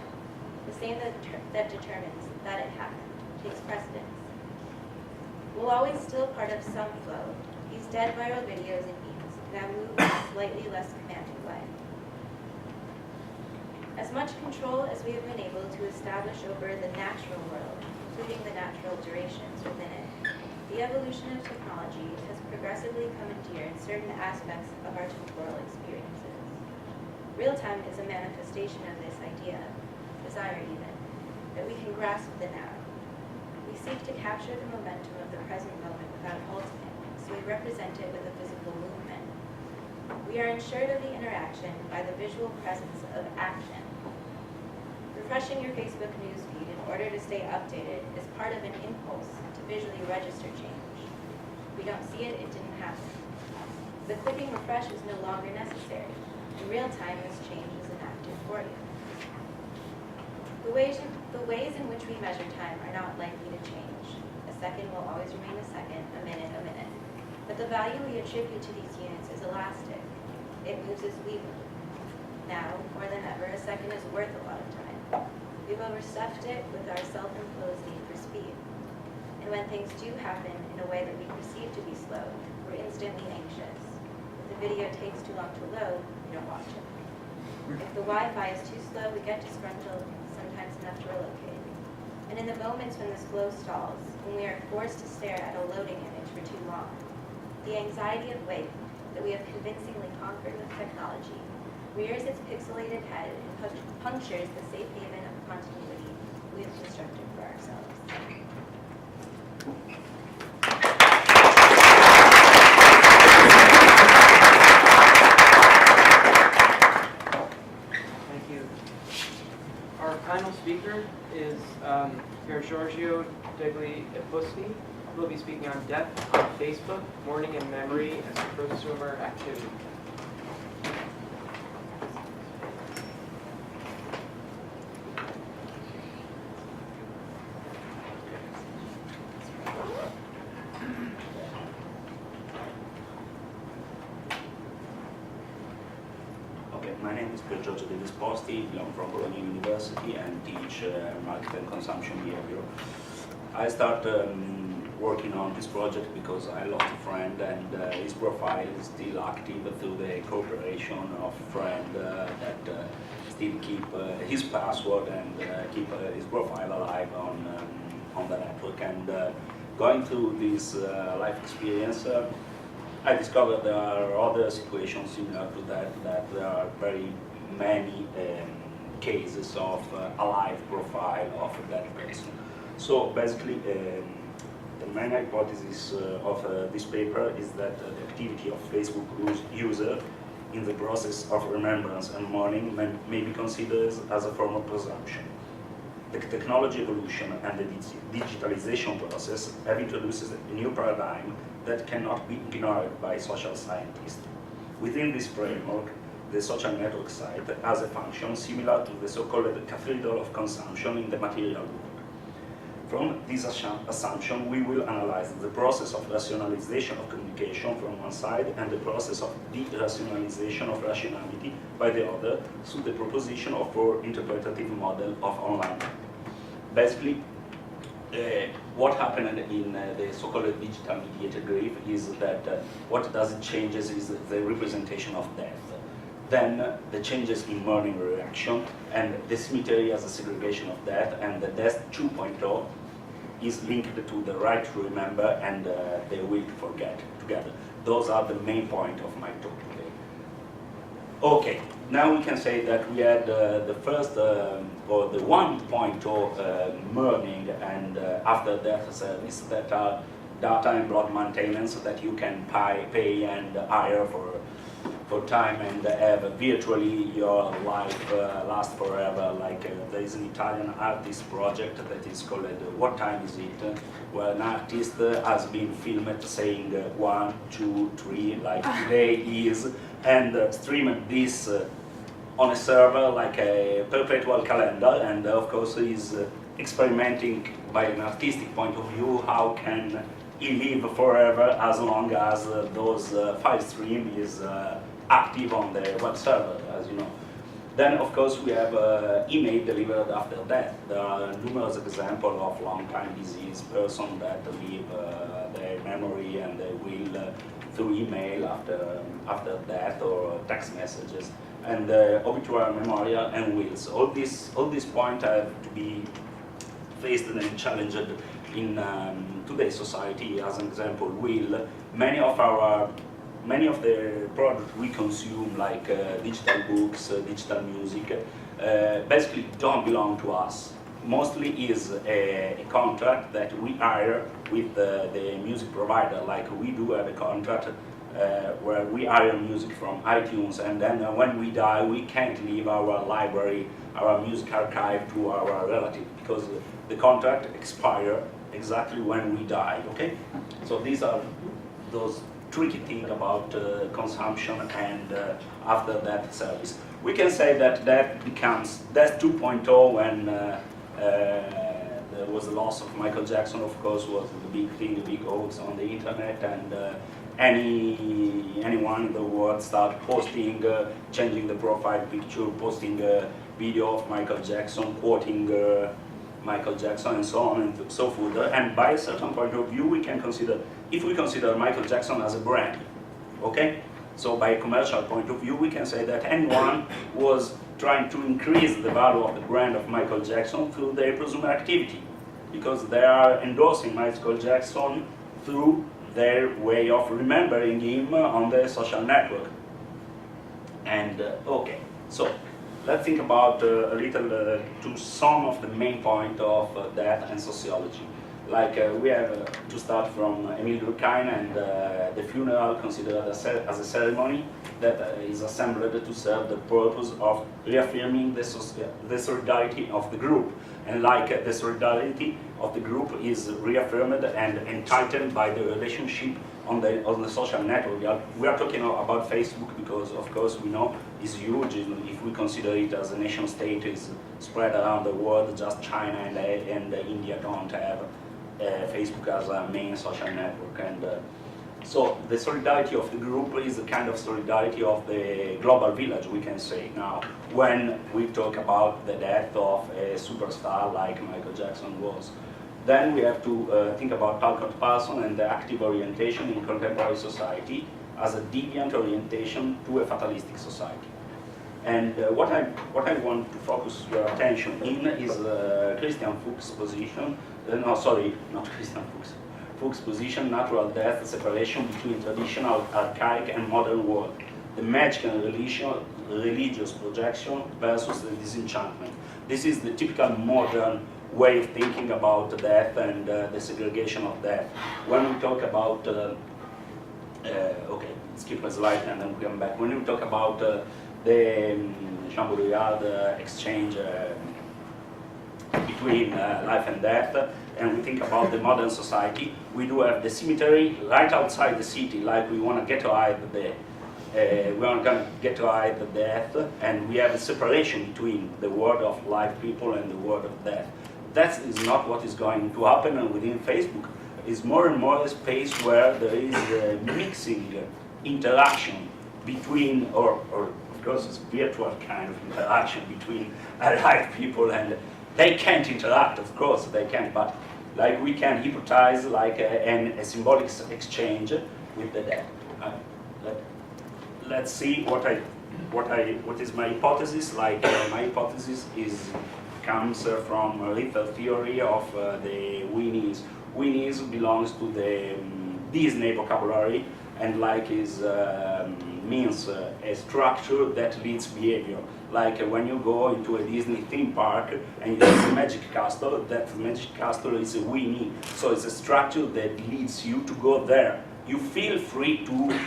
the same that determines that it happened, takes precedence. Will always still part of some flow, these dead viral videos and memes now move in a slightly less commanding way. As much control as we have been able to establish over the natural world, including the natural durations within it, the evolution of technology has progressively commandeered certain aspects of our temporal experiences. Real-time is a manifestation of this idea, desire even, that we can grasp the now. We seek to capture the momentum of the present moment without halting it, so we represent it with a physical movement. We are ensured of the interaction by the visual presence of action. Refreshing your Facebook newsfeed in order to stay updated is part of an impulse to visually register change. If we don't see it, it didn't happen. The clicking refresh is no longer necessary. In real time, this change is enacted for you. The ways in which we measure time are not likely to change. A second will always remain a second, a minute a minute. But the value we attribute to these units is elastic. It moves as we move. Now, more than ever, a second is worth a lot of time. We've overstuffed it with our self-imposed need for speed. And when things do happen in a way that we perceive to be slow, we're instantly anxious. If the video takes too long to load, we don't watch it. If the Wi-Fi is too slow, we get disgruntled, sometimes enough to relocate. And in the moments when this flow stalls, when we are forced to stare at a loading image for too long, the anxiety of wait that we have convincingly conquered with technology rears its pixelated head and punctures the safe haven of continuity we have constructed for ourselves. Thank you. Our final speaker is Piergiorgio Degli Esposti, who will be speaking on death on Facebook, mourning and memory as a prosumer activity. Okay, my name is Piergiorgio Degli Esposti, belong from Bologna University and teach market and consumption behavior. I started working on this project because I lost a friend and his profile is still active through the cooperation of a friend that still keep his password and keep his profile alive on the network. And going through this life experience, I discovered there are other situations similar to that there are very many cases of a live profile of that person. So basically, the main hypothesis of this paper is that the activity of Facebook user in the process of remembrance and mourning may be considered as a form of presumption. The technology evolution and the digitalization process have introduced a new paradigm that cannot be ignored by social scientists. Within this framework, the social network site has a function similar to the so-called cathedral of consumption in the material world. From this assumption, we will analyze the process of rationalization of communication from one side and the process of de-rationalization of rationality by the other through the proposition of our interpretative model of online. Basically, what happened in the so-called digital mediated grief is that what does it changes is the representation of death. Then the changes in mourning reaction and the cemetery as a segregation of death, and the death 2.0 is linked to the right to remember and the will to forget together. Those are the main point of my talk today. Okay, now we can say that we had the first or the 1.0 mourning and after death service that are data and blood maintenance that you can pay and hire for time and have virtually your life last forever. Like there is an Italian artist project that is called What Time Is It? Where an artist has been filmed saying 1, 2, 3, like today is, and streamed this on a server like a perpetual calendar, and of course is experimenting by an artistic point of view how can he live forever as long as those file stream is active on the web server, as you know. Then, of course, we have email delivered after death. There are numerous examples of long-time deceased persons that leave their memory and their will through email after death or text messages, and obituary memorial and wills. All these points have to be faced and challenged in today's society. As an example, will. Many of the products we consume, like digital books, digital music, basically don't belong to us. Mostly is a contract that we hire with the music provider. Like we do have a contract where we hire music from iTunes, and then when we die, we can't leave our library, our music archive to our relative, because the contract expires exactly when we die, okay? So these are those tricky thing about consumption and after that service. We can say that that becomes death 2.0 when there was the loss of Michael Jackson, of course, was the big thing, the big hoax on the internet, and anyone in the world start posting, changing the profile picture, posting a video of Michael Jackson, quoting Michael Jackson, and so on and so forth. And by a certain point of view, we can consider, if we consider Michael Jackson as a brand, okay? So by a commercial point of view, we can say that anyone was trying to increase the value of the brand of Michael Jackson through their consumer activity, because they are endorsing Michael Jackson through their way of remembering him on the social network. And okay, so let's think about a little to some of the main point of death and sociology. Like we have to start from Émile Durkheim and the funeral considered as a ceremony that is assembled to serve the purpose of reaffirming the solidarity of the group. And like the solidarity of the group is reaffirmed and entitled by the relationship on the social network. We are talking about Facebook because, of course, we know it's huge. If we consider it as a nation state, is spread around the world. Just China and India don't have Facebook as a main social network. And so the solidarity of the group is a kind of solidarity of the global village, we can say now, when we talk about the death of a superstar like Michael Jackson was. Then we have to think about talcott person and the active orientation in contemporary society as a deviant orientation to a fatalistic society. And what I want to focus your attention in is Christian Fuchs' position, no, sorry, not Christian Fuchs, Fuchs' position, natural death, separation between traditional, archaic and modern world, the magic and religious projection versus the disenchantment. This is the typical modern way of thinking about death and the segregation of death. When we talk about, okay, skip a slide and then we come back. When we talk about the Jean exchange between life and death, and we think about the modern society, we do have the cemetery right outside the city, like we want to get to hide the we are going to get to hide the death, and we have a separation between the world of live people and the world of death. That is not what is going to happen, and within Facebook is more and more a space where there is a mixing interaction between, or of course it's virtual kind of interaction between alive people, and they can't interact, of course they can't, but like we can hypothesize like a symbolic exchange with the dead. Let's see what is my hypothesis. Like my hypothesis comes from a little theory of the Winnies. Winnies belongs to the Disney vocabulary, and like is means a structure that leads behavior. Like when you go into a Disney theme park and you see a magic castle, that magic castle is a Winnie. So it's a structure that leads you to go there. You feel free to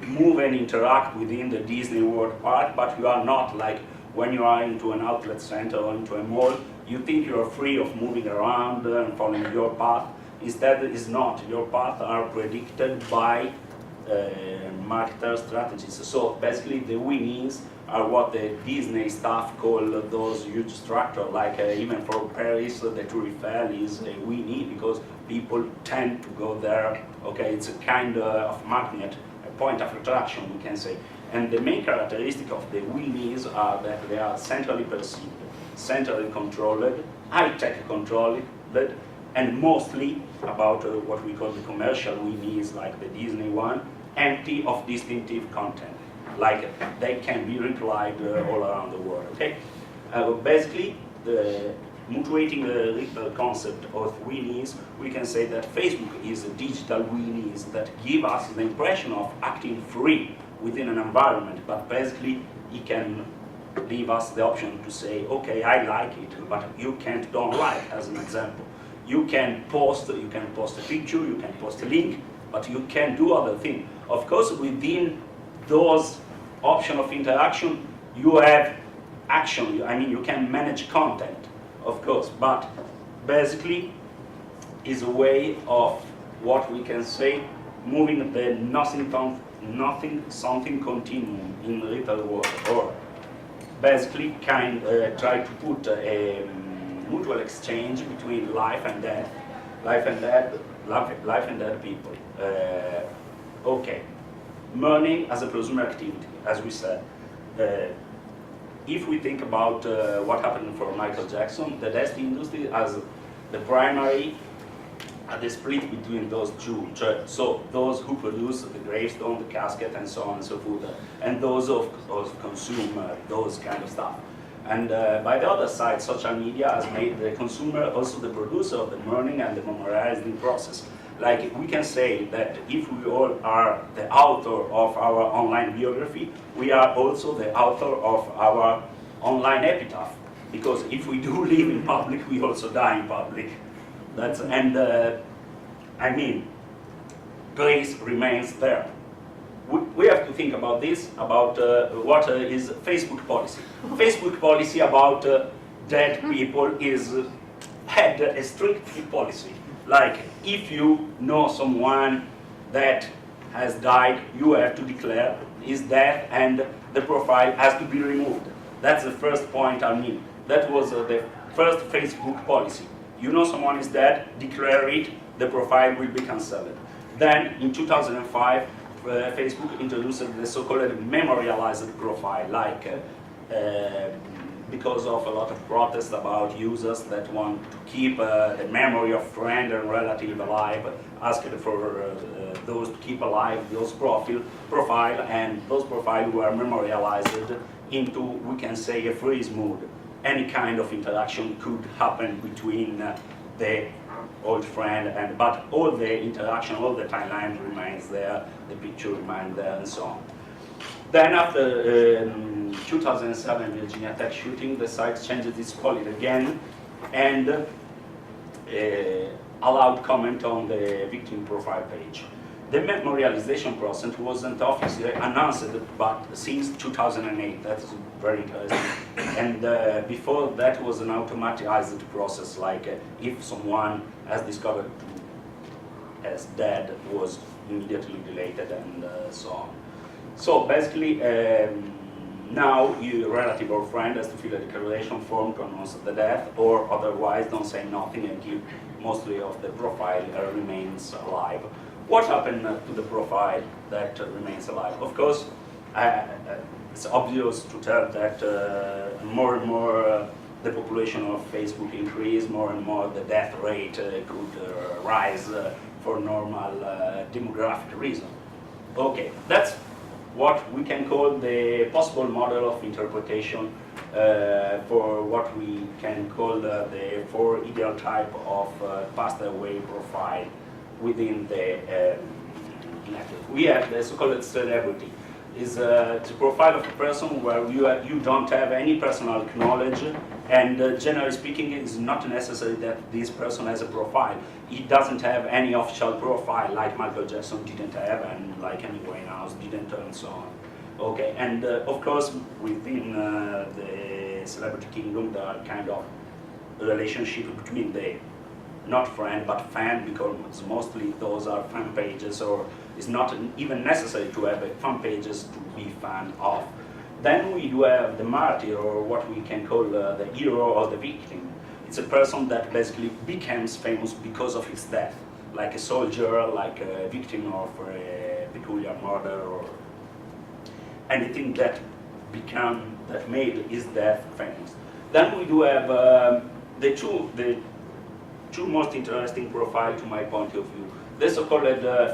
move and interact within the Disney World park, but you are not like when you are into an outlet center or into a mall, you think you are free of moving around and following your path. Instead, it's not. Your paths are predicted by marketer strategies. So basically the Winnies are what the Disney staff call those huge structures, like even for Paris, the Tour Eiffel is a Winnie because people tend to go there. Okay, it's a kind of magnet, a point of attraction, we can say. And the main characteristic of the Winnies are that they are centrally perceived, centrally controlled, high-tech controlled, and mostly about what we call the commercial Winnies, like the Disney one, empty of distinctive content. Like they can be replied all around the world, okay? Basically, mutuating the concept of Winnies, we can say that Facebook is a digital Winnies that give us the impression of acting free within an environment, but basically it can leave us the option to say, okay, I like it, but you can't don't like, as an example. You can post a picture, you can post a link, but you can do other things. Of course, within those options of interaction, you have action. I mean, you can manage content, of course, but basically is a way of what we can say moving the nothing something continuum in little word, or basically try to put a mutual exchange between life and death people. Okay, mourning as a presumed activity, as we said. If we think about what happened for Michael Jackson, the death industry as the primary, the split between those two. So those who produce the gravestone, the casket, and so on and so forth, and those who consume those kind of stuff. And by the other side, social media has made the consumer also the producer of the mourning and the memorializing process. Like we can say that if we all are the author of our online biography, we are also the author of our online epitaph. Because if we do live in public, we also die in public. I mean, place remains there. We have to think about this, about what is Facebook policy. Facebook policy about dead people had a strict policy. Like, if you know someone that has died, you have to declare his death and the profile has to be removed. That's the first point I mean. That was the first Facebook policy. You know someone is dead, declare it, the profile will be cancelled. Then, in 2005, Facebook introduced the so-called memorialized profile, like because of a lot of protests about users that want to keep the memory of friend and relative alive, asked for those to keep alive those profile, and those profiles were memorialized into, we can say, a freeze mode. Any kind of interaction could happen between the old friend, but all the interaction, all the timeline remains there, the picture remains there, and so on. Then after 2007 Virginia Tech shooting, the site changed its policy again, and allowed comment on the victim profile page. The memorialization process wasn't officially announced, but since 2008, that's very interesting. And before that was an automatized process, like if someone has discovered as dead, was immediately deleted and so on. So basically, now your relative or friend has to fill a declaration form to announce the death, or otherwise don't say nothing and keep mostly of the profile remains alive. What happened to the profile that remains alive? Of course, it's obvious to tell that more and more the population of Facebook increase, more and more the death rate could rise for normal demographic reason. Okay, that's what we can call the possible model of interpretation for what we can call the four ideal type of passed away profile within the network. We have the so-called celebrity. Is the profile of a person where you don't have any personal knowledge, and generally speaking, it's not necessary that this person has a profile. He doesn't have any official profile, like Michael Jackson didn't have, and like Amy Winehouse didn't, and so on. Okay, and of course, within the celebrity kingdom, there are kind of relationship between the not friend but fan, because mostly those are fan pages, or it's not even necessary to have fan pages to be fan of. Then we do have the martyr, or what we can call the hero or the victim. It's a person that basically becomes famous because of his death, like a soldier, like a victim of a peculiar murder, or anything that made his death famous. Then we do have the two most interesting profiles to my point of view. The so-called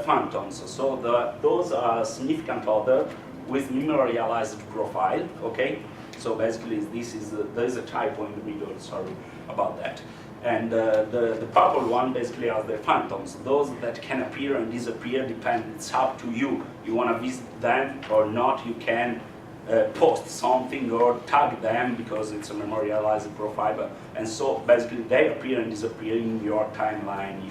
phantoms. So those are significant other with memorialized profile. Okay. So basically, there is a typo in the middle. Sorry about that. And the purple one basically are the phantoms. Those that can appear and disappear depend. It's up to you. You want to visit them or not? You can post something or tag them because it's a memorialized profile, and so basically they appear and disappear in your timeline.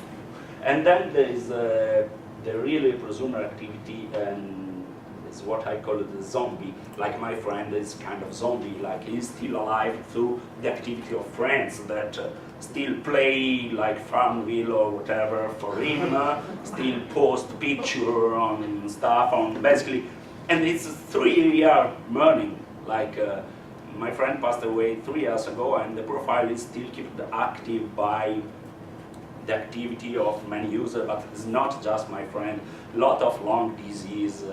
And then there is the really presumer activity, and it's what I call the zombie. Like my friend is kind of zombie, like he's still alive through the activity of friends that still play like Farmville or whatever for him, still post picture on stuff on basically. And it's 3-year mourning. Like my friend passed away 3 years ago, and the profile is still kept active by the activity of many users. But it's not just my friend. A lot of long disease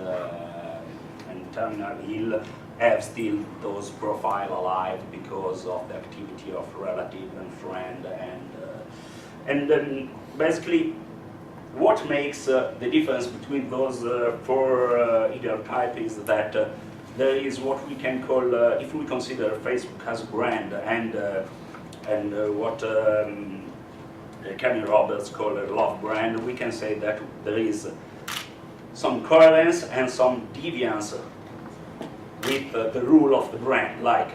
and terminal ill have still those profile alive because of the activity of relative and friend, and then basically. What makes the difference between those four ideal types is that there is what we can call, if we consider Facebook as a brand, and what Kenny Roberts called a love brand, we can say that there is some coherence and some deviance with the rule of the brand. Like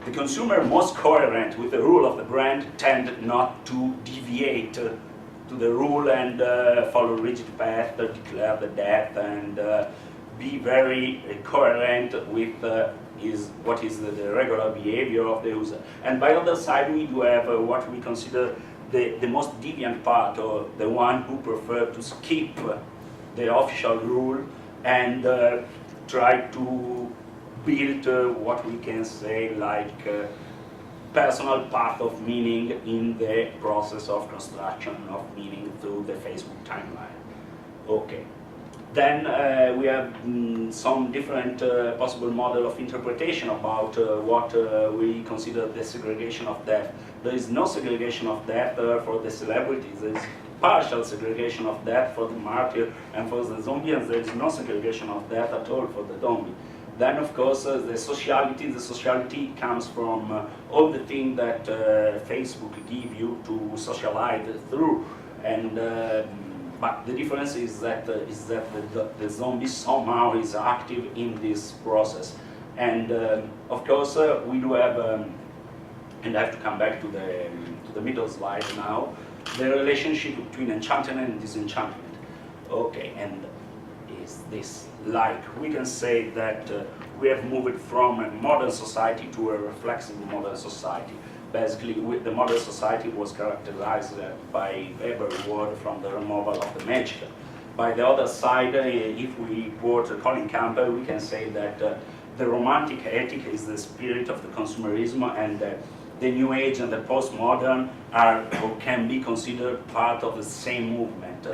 the consumer most coherent with the rule of the brand tend not to deviate to the rule and follow rigid path, declare the death, and be very coherent with what is the regular behavior of the user. And by the other side, we do have what we consider the most deviant part, or the one who prefer to skip the official rule and try to build what we can say like personal path of meaning in the process of construction of meaning through the Facebook timeline. Okay. Then we have some different possible model of interpretation about what we consider the segregation of death. There is no segregation of death for the celebrities. There is partial segregation of death for the martyr, and for the zombie, and there is no segregation of death at all for the zombie. Then, of course, the sociality comes from all the things that Facebook give you to socialize through, and but the difference is that the zombie somehow is active in this process, and of course we do have, and I have to come back to the middle slide now. the relationship between enchanted and disenchantment. Okay, and is this like, we can say that we have moved from a modern society to a reflexive modern society. Basically, the modern society was characterized by Weber's word from the removal of the magical. By the other side, if we quote Colin Campbell, we can say that the romantic ethic is the spirit of the consumerism, and the new age and the postmodern are or can be considered part of the same movement.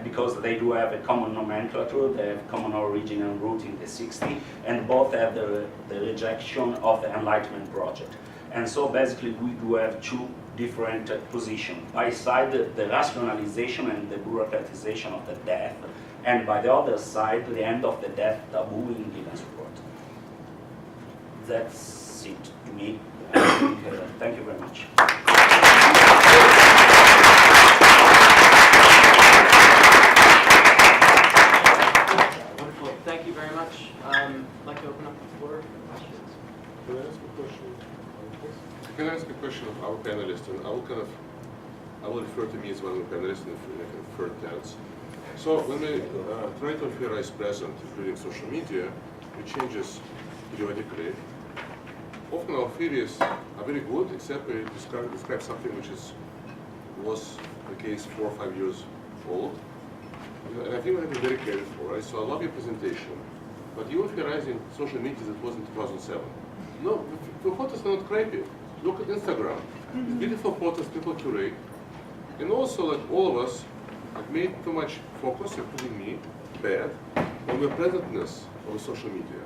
Because they do have a common nomenclature, they have common origin and root in the 60s, and both have the rejection of the Enlightenment project. And so basically we do have two different positions. By side, the rationalization and the bureaucratization of the death, and by the other side, the end of the death taboo in Gibbon's world. That's it to me. Thank you very much. Wonderful. Thank you very much. I'd like to open up the floor for questions. Can I ask a question? Can I ask a question of our panelists? And I will refer to me as one of the panelists in the third tense. So when we try to theorize present, including social media, it changes periodically. Often our theories are very good, except we describe something which was the case 4 or 5 years old. And I think we have to be very careful, right? So I love your presentation, but you were theorizing social media that was in 2007. No, the photos are not crappy. Look at Instagram. It's beautiful photos people curate. And also, like all of us, have made too much focus, including me, bad, on the presentness of social media.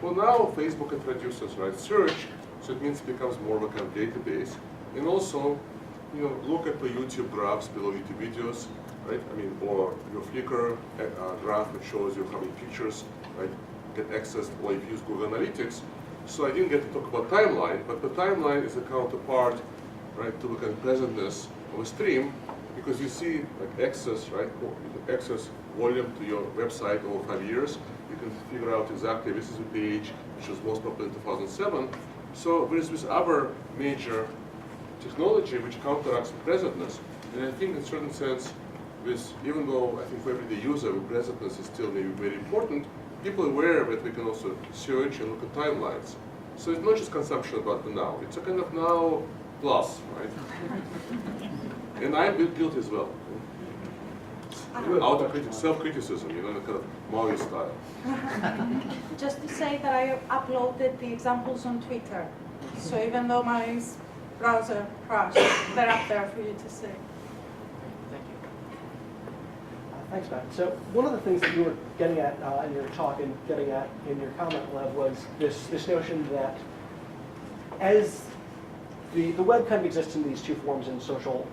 Well, now Facebook introduces, right, search, so it means it becomes more of a kind of database. And also, look at the YouTube graphs below YouTube videos, right? I mean, or your Flickr graph which shows you how many pictures, right, get accessed, or if you use Google Analytics. So I didn't get to talk about timeline, but the timeline is a counterpart, right, to the kind of presentness of a stream, because you see like access, right, access volume to your website over 5 years. You can figure out exactly this is the page which was most popular in 2007. So there is this other major technology which counteracts the presentness. And I think in a certain sense, even though I think for everyday user, the presentness is still maybe very important, people are aware that we can also search and look at timelines. So it's not just consumption about the now, it's a kind of now plus, right? And I'm guilty as well. Autocritic, self-criticism, in a kind of Mario style. Just to say that I uploaded the examples on Twitter. So even though my browser crashed, they're up there for you to see. Thank you. Thanks, Matt. So one of the things that you were getting at in your talk and getting at in your comment, Lev, was this notion that as the web kind of exists in these two forms, and social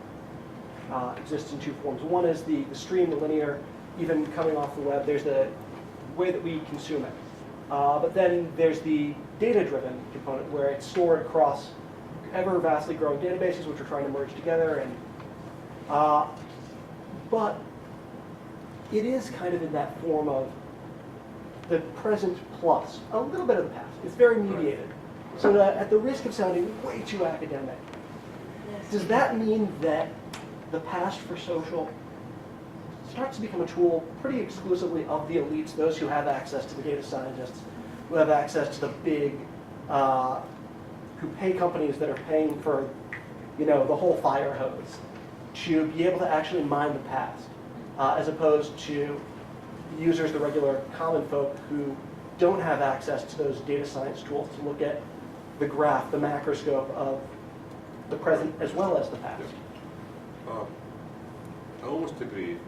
exists in two forms. One is the stream, the linear, even coming off the web. There's the way that we consume it. But then there's the data-driven component where it's stored across ever vastly growing databases which are trying to merge together. And but it is kind of in that form of the present plus a little bit of the past. It's very mediated. So that at the risk of sounding way too academic, does that mean that the past for social starts to become a tool pretty exclusively of the elites, those who have access to the data scientists, who have access to the big, who pay companies that are paying for, the whole fire hose, to be able to actually mine the past, as opposed to users, the regular common folk who don't have access to those data science tools to look at the graph, the macroscope of the present as well as the past. I almost agree,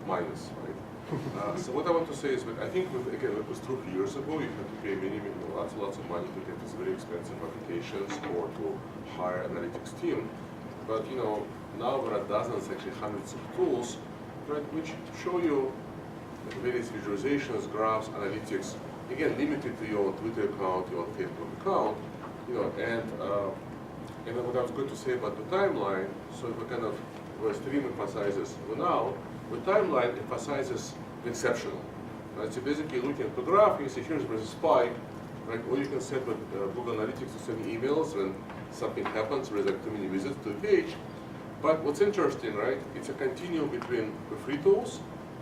minus, right? So what I want to say is that I think, again, it was 2 years ago, you had to pay lots and lots of money to get these very expensive applications or to hire analytics team. But now there are dozens, actually hundreds of tools, right, which show you various visualizations, graphs, analytics, again, limited to your Twitter account, your Facebook account, and what I was going to say about the timeline, so the kind of where stream emphasizes the now, the timeline emphasizes the exceptional. Right? So basically looking at the graph, you see here's a spike, right? Or you can set with Google Analytics to send emails when something happens, there's like too many visits to the page. But what's interesting, right, it's a continuum between the free tools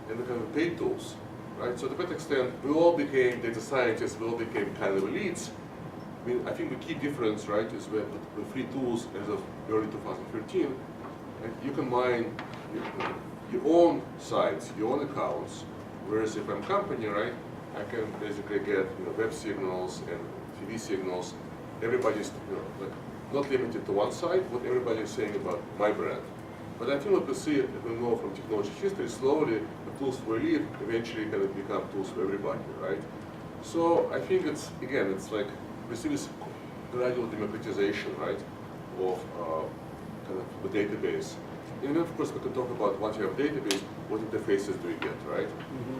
and the kind of paid tools, right? So to that extent, we all became data scientists, we all became kind of elites. I mean, I think the key difference, right, is with the free tools as of early 2013, right, you can mine your own sites, your own accounts, whereas if I'm a company, right, I can basically get web signals and TV signals. Everybody's like not limited to one site, what everybody is saying about my brand. But I think what we see, we know from technology history, slowly the tools for elite eventually kind of become tools for everybody, right? So I think it's, again, it's like we see this gradual democratization, right, of kind of the database. And then of course we can talk about once you have a database, what interfaces do you get, right?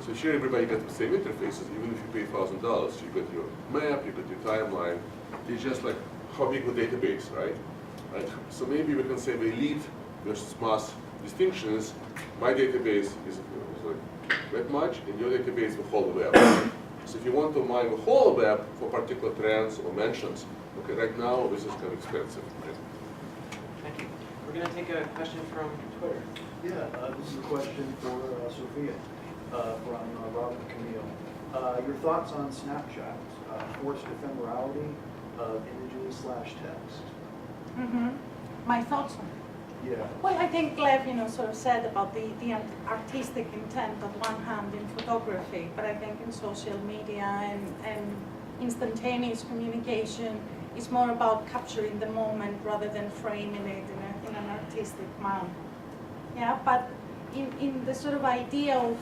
So here everybody gets the same interfaces, even if you pay $1,000. You get your map, you get your timeline. It's just like how big the database, right? So maybe we can say the elite versus mass distinction is my database is like that much, and your database the whole web. So if you want to mine the whole web for particular trends or mentions, okay, right now this is kind of expensive. Right? Thank you. We're going to take a question from Twitter. Yeah, this is a question for Sophia from Robin Camille. Your thoughts on Snapchat, forced ephemerality of images / text? My thoughts on it. Yeah. Well, I think Lev, sort of said about the artistic intent on one hand in photography, but I think in social media and instantaneous communication, it's more about capturing the moment rather than framing it in an artistic manner. Yeah, but in the sort of idea of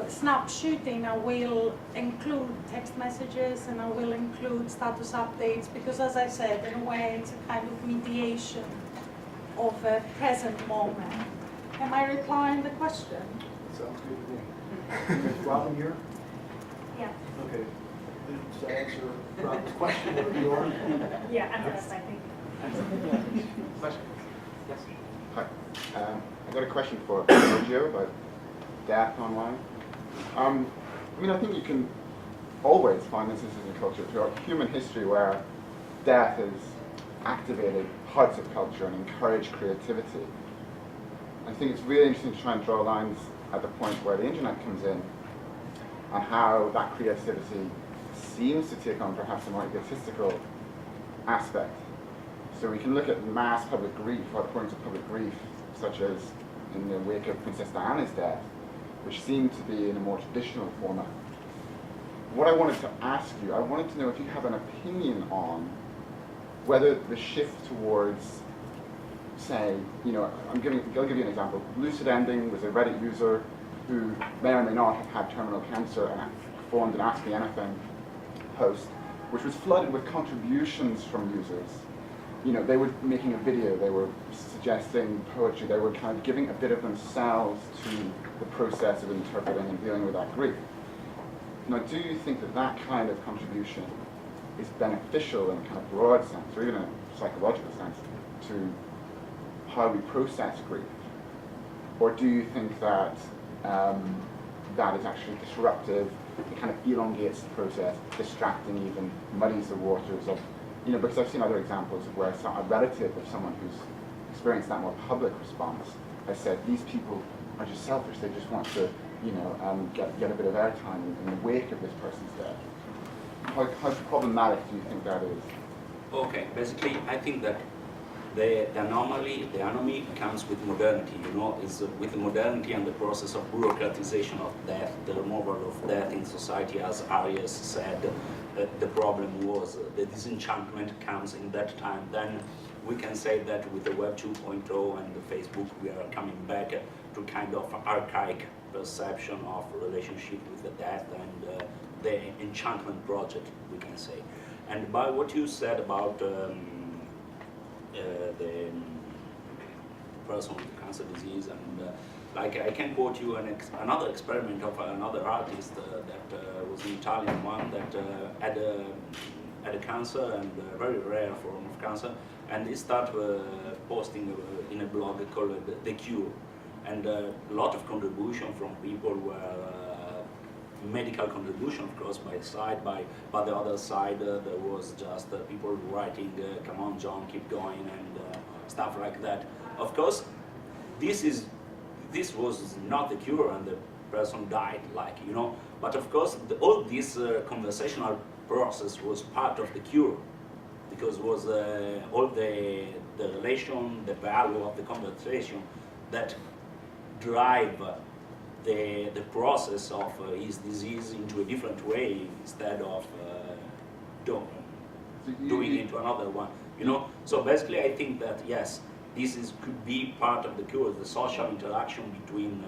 snapshooting, I will include text messages and I will include status updates because, as I said, in a way, it's a kind of mediation of a present moment. Am I replying the question? Sounds good to me. Is Robin here? Yeah. Okay. Does that answer Robin's question where you are? Yeah, I think. Question? Yes. Hi. I got a question for Piergiorgio about death online. I mean, I think you can always find instances in culture throughout human history where death has activated parts of culture and encouraged creativity. I think it's really interesting to try and draw lines at the point where the internet comes in and how that creativity seems to take on perhaps a more egotistical aspect. So we can look at mass public grief, or points of public grief, such as in the wake of Princess Diana's death, which seemed to be in a more traditional format. What I wanted to ask you, I wanted to know if you have an opinion on whether the shift towards, say, I'll give you an example. Lucid Ending was a Reddit user who may or may not have had terminal cancer and performed an Ask Me Anything post, which was flooded with contributions from users. They were making a video, they were suggesting poetry, they were kind of giving a bit of themselves to the process of interpreting and dealing with that grief. Now, do you think that that kind of contribution is beneficial in a kind of broad sense, or even a psychological sense, to how we process grief? Or do you think that that is actually disruptive, it kind of elongates the process, distracting even, muddies the waters of, because I've seen other examples of where a relative of someone who's experienced that more public response has said, these people are just selfish, they just want to, get a bit of airtime in the wake of this person's death. How problematic do you think that is? Okay, basically I think that the anomaly comes with modernity, is with modernity and the process of bureaucratization of death, the removal of death in society, as Arias said. The problem was the disenchantment comes in that time. Then we can say that with the Web 2.0 and the Facebook, we are coming back to kind of archaic perception of relationship with the death and the enchantment project, we can say. And by what you said about the person with cancer disease, and like I can quote you another experiment of another artist that was an Italian one that had a cancer, and a very rare form of cancer, and he started posting in a blog called The Cure, and a lot of contribution from people were medical contribution, of course, by his side, by the other side there was just people writing, come on John, keep going, and stuff like that. Of course, this was not the cure, and the person died, like, you know. But of course, all this conversational process was part of the cure, because it was all the relation, the value of the conversation that drive the process of his disease into a different way instead of doing it into another one. You know, so basically, I think that yes, could be part of the cure, the social interaction between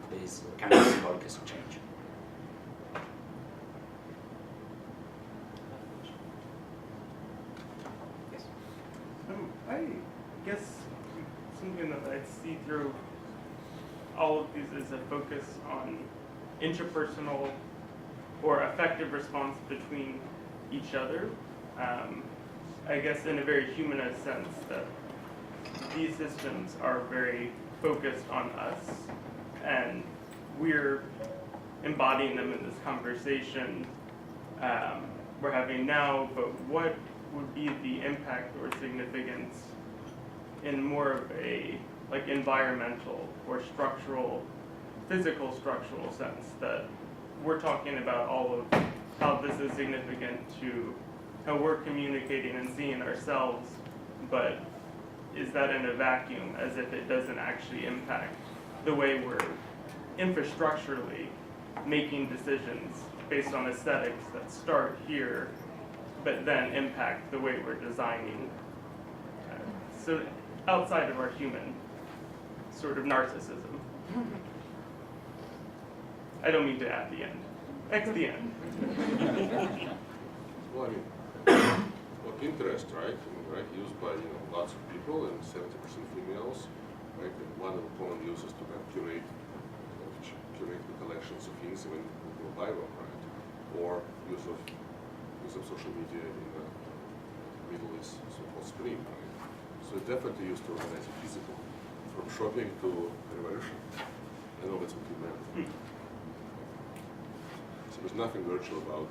this kind of symbolic exchange. I guess something that I see through all of these is a focus on interpersonal or effective response between each other. I guess in a very humanist sense, that these systems are very focused on us, and we're embodying them in this conversation we're having now, but what would be the impact or significance in more of a like environmental or structural, physical structural sense, that we're talking about all of how this is significant to how we're communicating and seeing ourselves, but is that in a vacuum, as if it doesn't actually impact the way we're infrastructurally making decisions based on aesthetics that start here, but then impact the way we're designing. So outside of our human sort of narcissism. I don't mean to add the end. X the end. Well, I mean, well, Pinterest, right? Right, used by lots of people and 70% females, right? And one of the common uses to kind of curate the collections of things, even Google buy them, right? Or use of social media in the Middle East, so-called Spring, right? So it's definitely used to organize the physical, from shopping to revolution. I know that's what you meant. So there's nothing virtual about it.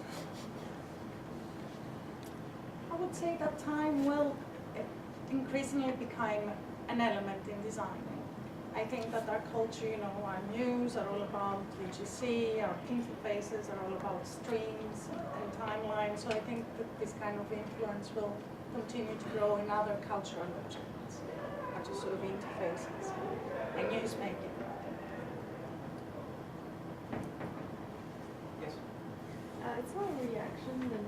I would say that time will increasingly become an element in designing. I think that our culture, our news are all about UGC, our interfaces are all about streams and timelines. So I think that this kind of influence will continue to grow in other cultural objects, such as sort of interfaces and newsmaking. Yes. It's not a reaction than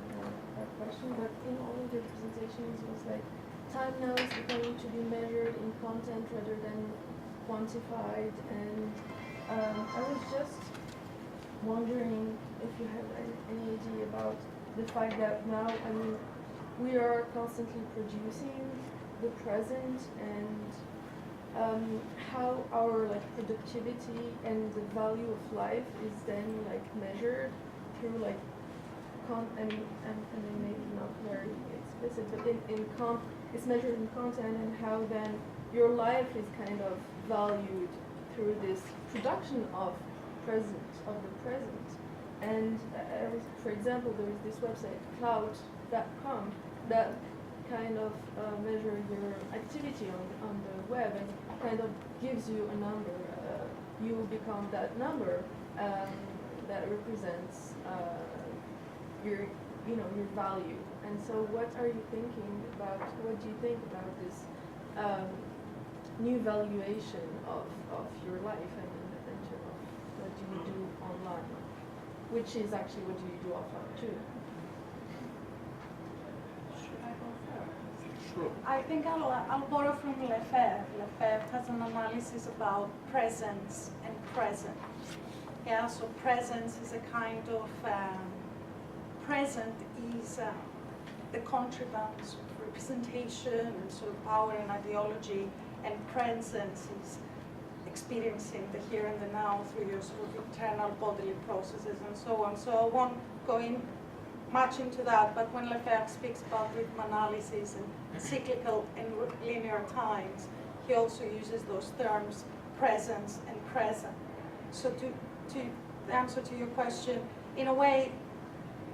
a question, but in all of your presentations it was like time now is becoming to be measured in content rather than quantified, and I was just wondering if you have any idea about the fact that now, I mean, we are constantly producing the present, and how our productivity and the value of life is then measured through and maybe not very explicit, but it's measured in content, and how then your life is kind of valued through this production of the present. And for example, there is this website, cloud.com, that kind of measure your activity on the web and kind of gives you a number. You become that number that represents your value. And so what are you thinking about, what do you think about this new valuation of your life and in terms of what do you do online, which is actually what do you do offline too? Should I go first? Sure. I think I'll borrow from Lefebvre. Lefebvre has an analysis about presence and present. Yeah, so presence is a kind of present is the contraband of representation and sort of power and ideology, and presence is experiencing the here and the now through your sort of internal bodily processes and so on. So I won't go in much into that, but when Lefebvre speaks about rhythm analysis and cyclical and linear times, he also uses those terms presence and present. So to answer to your question, in a way,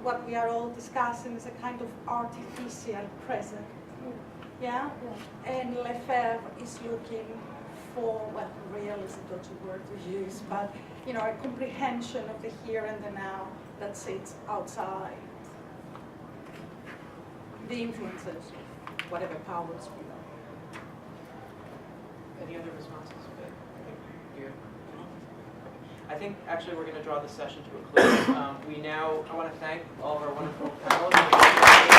what we are all discussing is a kind of artificial present. Yeah? And Lefebvre is looking for, well, real is a dodgy word to use, but, you know, a comprehension of the here and the now that sits outside the influences of whatever powers we are. Any other responses? You? I think actually we're going to draw the session to a close. I want to thank all of our wonderful panelists.